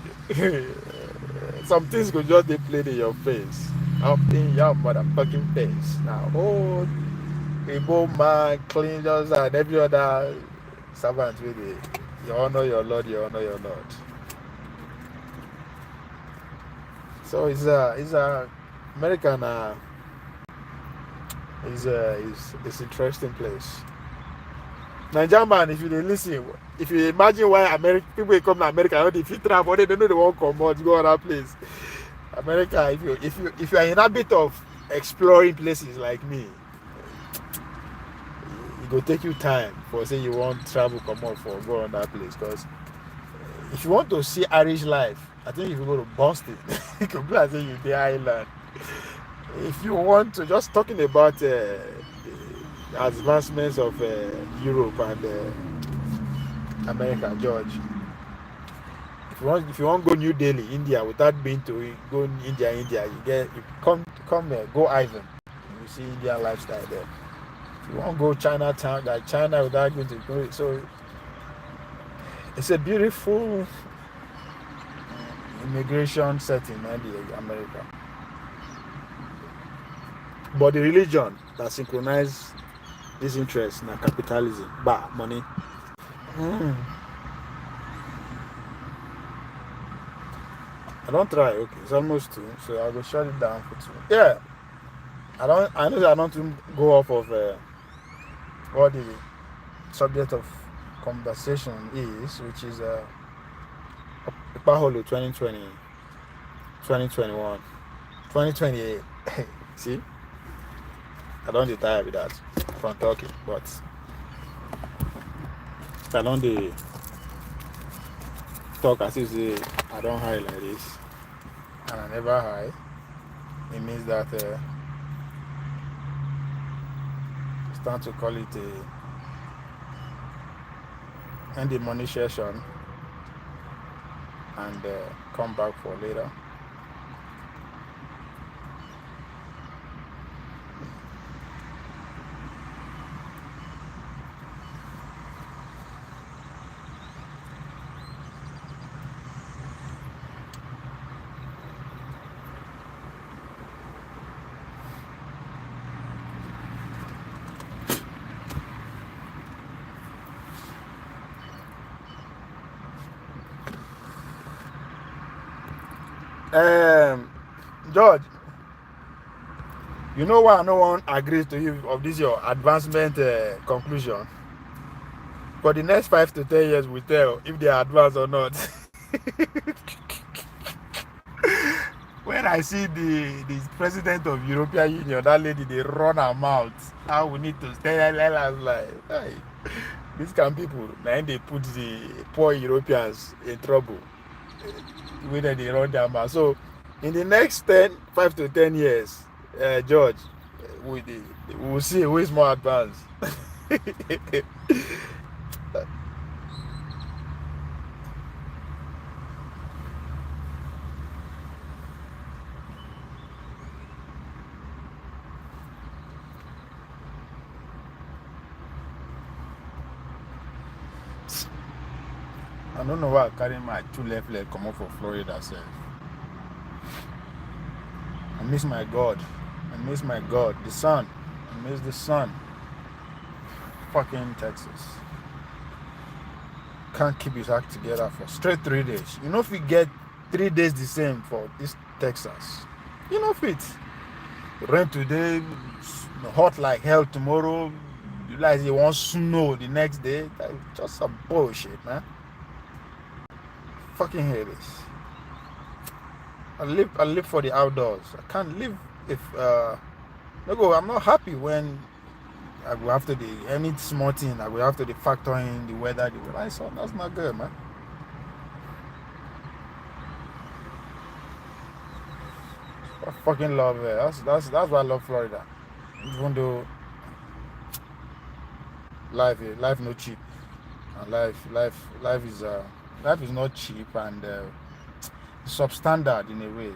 Some things could just be played in your face. Up in your motherfucking face. Now, oh, a man, clean just and every other servant with it. You honor your Lord, you honor your Lord. So it's a American is interesting place. Nigerian man, if you listen, if you imagine why American people come to America, if you travel, they don't know they won't come out, go other place. America, if you are in a bit of exploring places like me, it go take you time for say you want travel come out for go on that place. Because if you want to see Irish life, I think if you go to Boston, you could be like say you the island. If you want to just talking about advancements of Europe and America, George. If you want to go New Delhi, India, without being to go India, you come here, go Ivan. You see Indian lifestyle there. If you want to go Chinatown, like China, without going to go, so it's a beautiful immigration setting in America. But the religion that synchronize this interest in capitalism, money. I don't try. Okay, it's almost 2, so I will shut it down for 2. Yeah, I know that I don't go off of what the subject of conversation is, which is OKPEBHOLO 2020, 2021, 2028. See, I don't get tired with that from talking, but I don't talk as if say I don't high like this, and I never high. It means that it's time to call it end the money session and come back for later. George, you know why no one agrees to you of this your advancement conclusion? For the next 5 to 10 years, we tell if they are advanced or not. When I see the president of European Union, that lady, they run her mouth. How we need to stay like, hey, these kind of people, now they put the poor Europeans in trouble. When they run their mouth. So in the next 5 to 10 years, George, we'll see who is more advanced. I don't know why I carry my two left leg come up for Florida. Sir. I miss my God. I miss my God. The sun. I miss the sun. Fucking Texas. Can't keep his act together for straight 3 days. You know if we get 3 days the same for this Texas. You know if it rain today, hot like hell tomorrow, you realize it won't snow the next day. That's just some bullshit, man. Fucking hate this. I live for the outdoors. I can't live if no, I'm not happy when I go after any small thing. I go after the factor in the weather. So that's not good, man. I fucking love it. That's why I love Florida. Even though life no cheap, and life is not cheap and substandard in a way.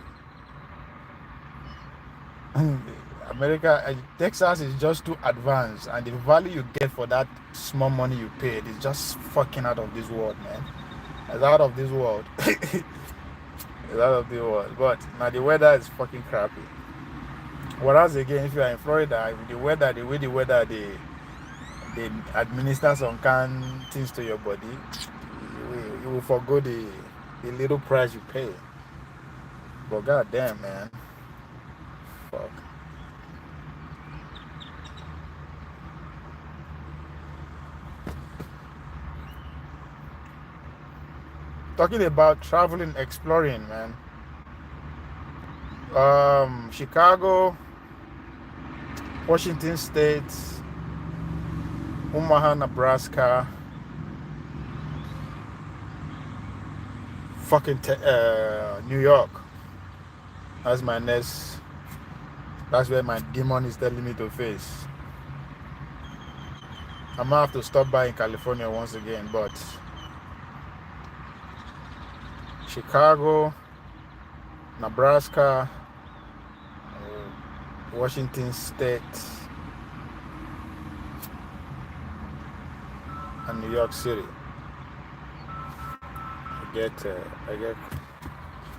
America, Texas is just too advanced, and the value you get for that small money you paid is just fucking out of this world, man. It's out of this world. It's out of the world. But now the weather is fucking crappy. Whereas again, if you are in Florida, the way the weather they administer some kind things to your body, you will forgo the little price you pay. But goddamn, man, fuck. Talking about traveling, exploring, man. Chicago, Washington State, Omaha, Nebraska, fucking New York. That's my next. That's where my demon is telling me to face. I might have to stop by in California once again, but Chicago, Nebraska, Washington State, and New York City. I get.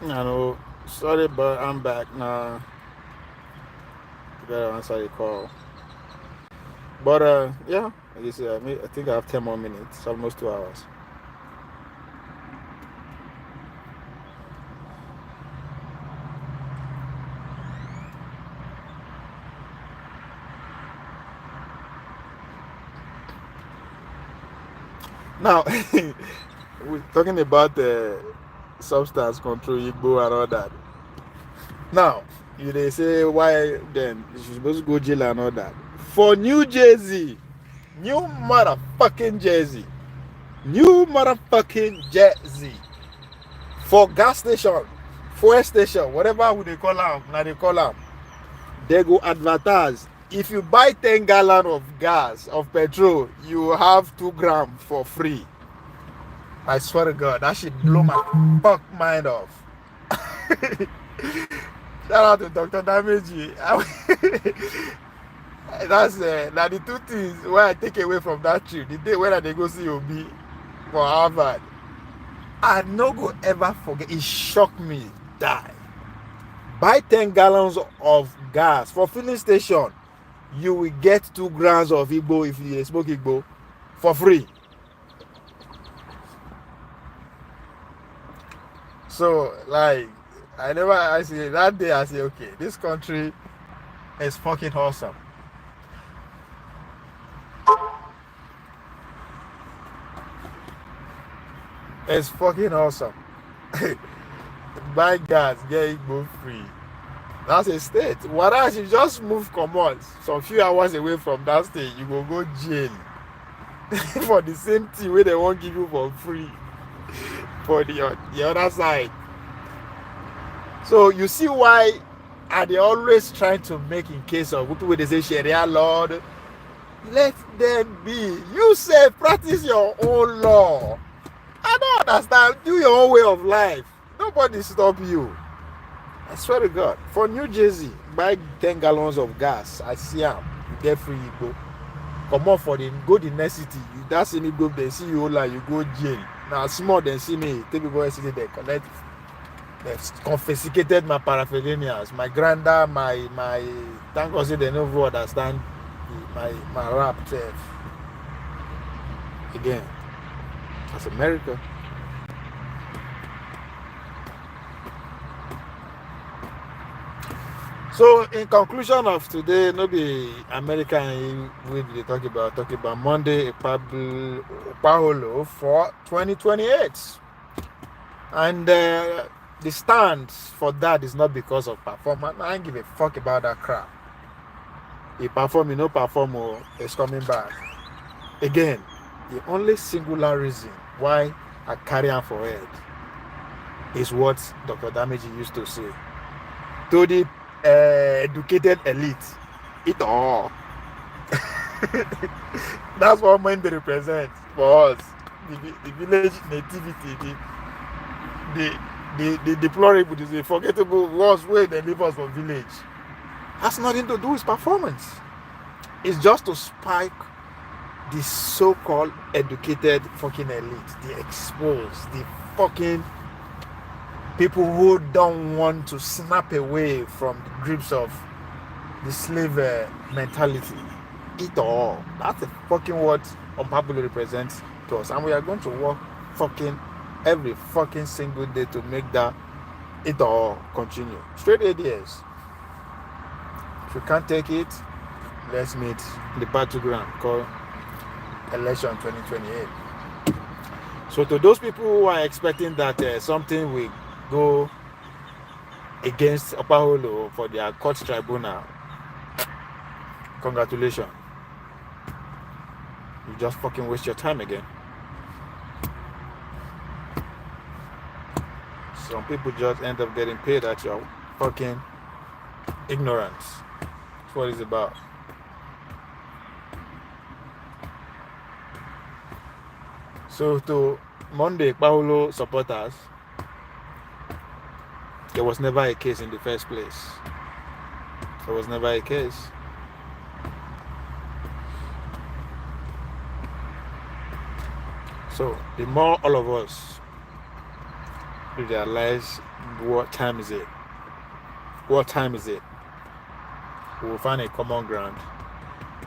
I know. Sorry, but I'm back now. Gotta answer the call. But yeah, I think I have 10 more minutes. It's almost 2 hours. Now, we're talking about the substance control, Igbo and all that. Now, they say why then you're supposed to go jail and all that. For New Jersey, New motherfucking Jersey, for gas station, fuel station, whatever they call them, now they call them, they go advertise. If you buy 10 gallons of gas, of petrol, you have 2 grams for free. I swear to God, that shit blow my fuck mind off. Shout out to Dr. Dameji. That's now the two things where I take away from that trip. The day when they go see OB for Harvard, I no go ever forget. It shocked me. Die. Buy 10 gallons of gas for filling station. You will get 2 grams of Igbo if you smoke Igbo for free. So, like, I say that day, I say, okay, this country is fucking awesome. It's fucking awesome. Buy gas, get Igbo free. That's a state. Whereas you just move common some few hours away from that state, you will go jail for the same thing where they won't give you for free for the other side. So you see why are they always trying to make in case of people they say Sharia law? Let them be. You say practice your own law. I don't understand. Do your own way of life. Nobody stop you. I swear to God. For New Jersey, buy 10 gallons of gas. I see them. You get free Igbo. Come on for the go the next city. That's any Igbo they see you like you go jail. Now small than see me, tell people see they collect. They've confiscated my paraphernalias, my granda, my thank God say they never understand my rap self. Again, that's America. So in conclusion of today, no be American we be talk about Monday OKPEBHOLO for 2028. And the stand for that is not because of performance. I don't give a fuck about that crap. He perform, you no perform, or it's coming back. Again, the only singular reason why I carry on for it is what Dr. Damage used to say. To the educated elite, it all. That's what men they represent for us. The village nativity, the deplorable, the forgettable was where they leave us from village. Has nothing to do with performance. It's just to spike the so-called educated fucking elite, the exposed, the fucking people who don't want to snap away from the grips of the slave mentality. It all. That's the fucking what OKPEBHOLO represents to us. And we are going to work fucking every fucking single day to make that it all continue. Straight ADS. If you can't take it, let's meet the battleground called election 2028. So to those people who are expecting that something will go against OKPEBHOLO for their court tribunal, congratulations. You just fucking waste your time again. Some people just end up getting paid at your fucking ignorance. That's what it's about. So to Monday OKPEBHOLO supporters, there was never a case in the first place. There was never a case. So the more all of us realize what time is it, we'll find a common ground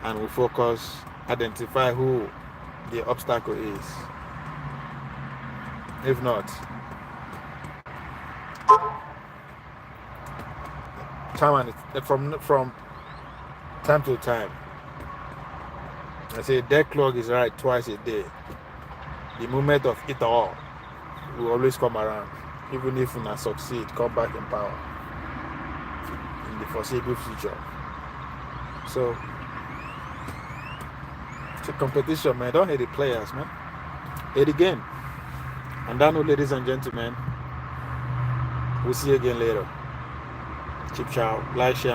and we'll focus, identify who the obstacle is. If not, from time to time, I say dead clock is right twice a day. The moment of it all will always come around. Even if we not succeed, come back in power in the foreseeable future. So it's a competition, man. Don't hate the players, man. Hate the game. And that, ladies and gentlemen, we'll see you again later. Keep ciao. Like, share, and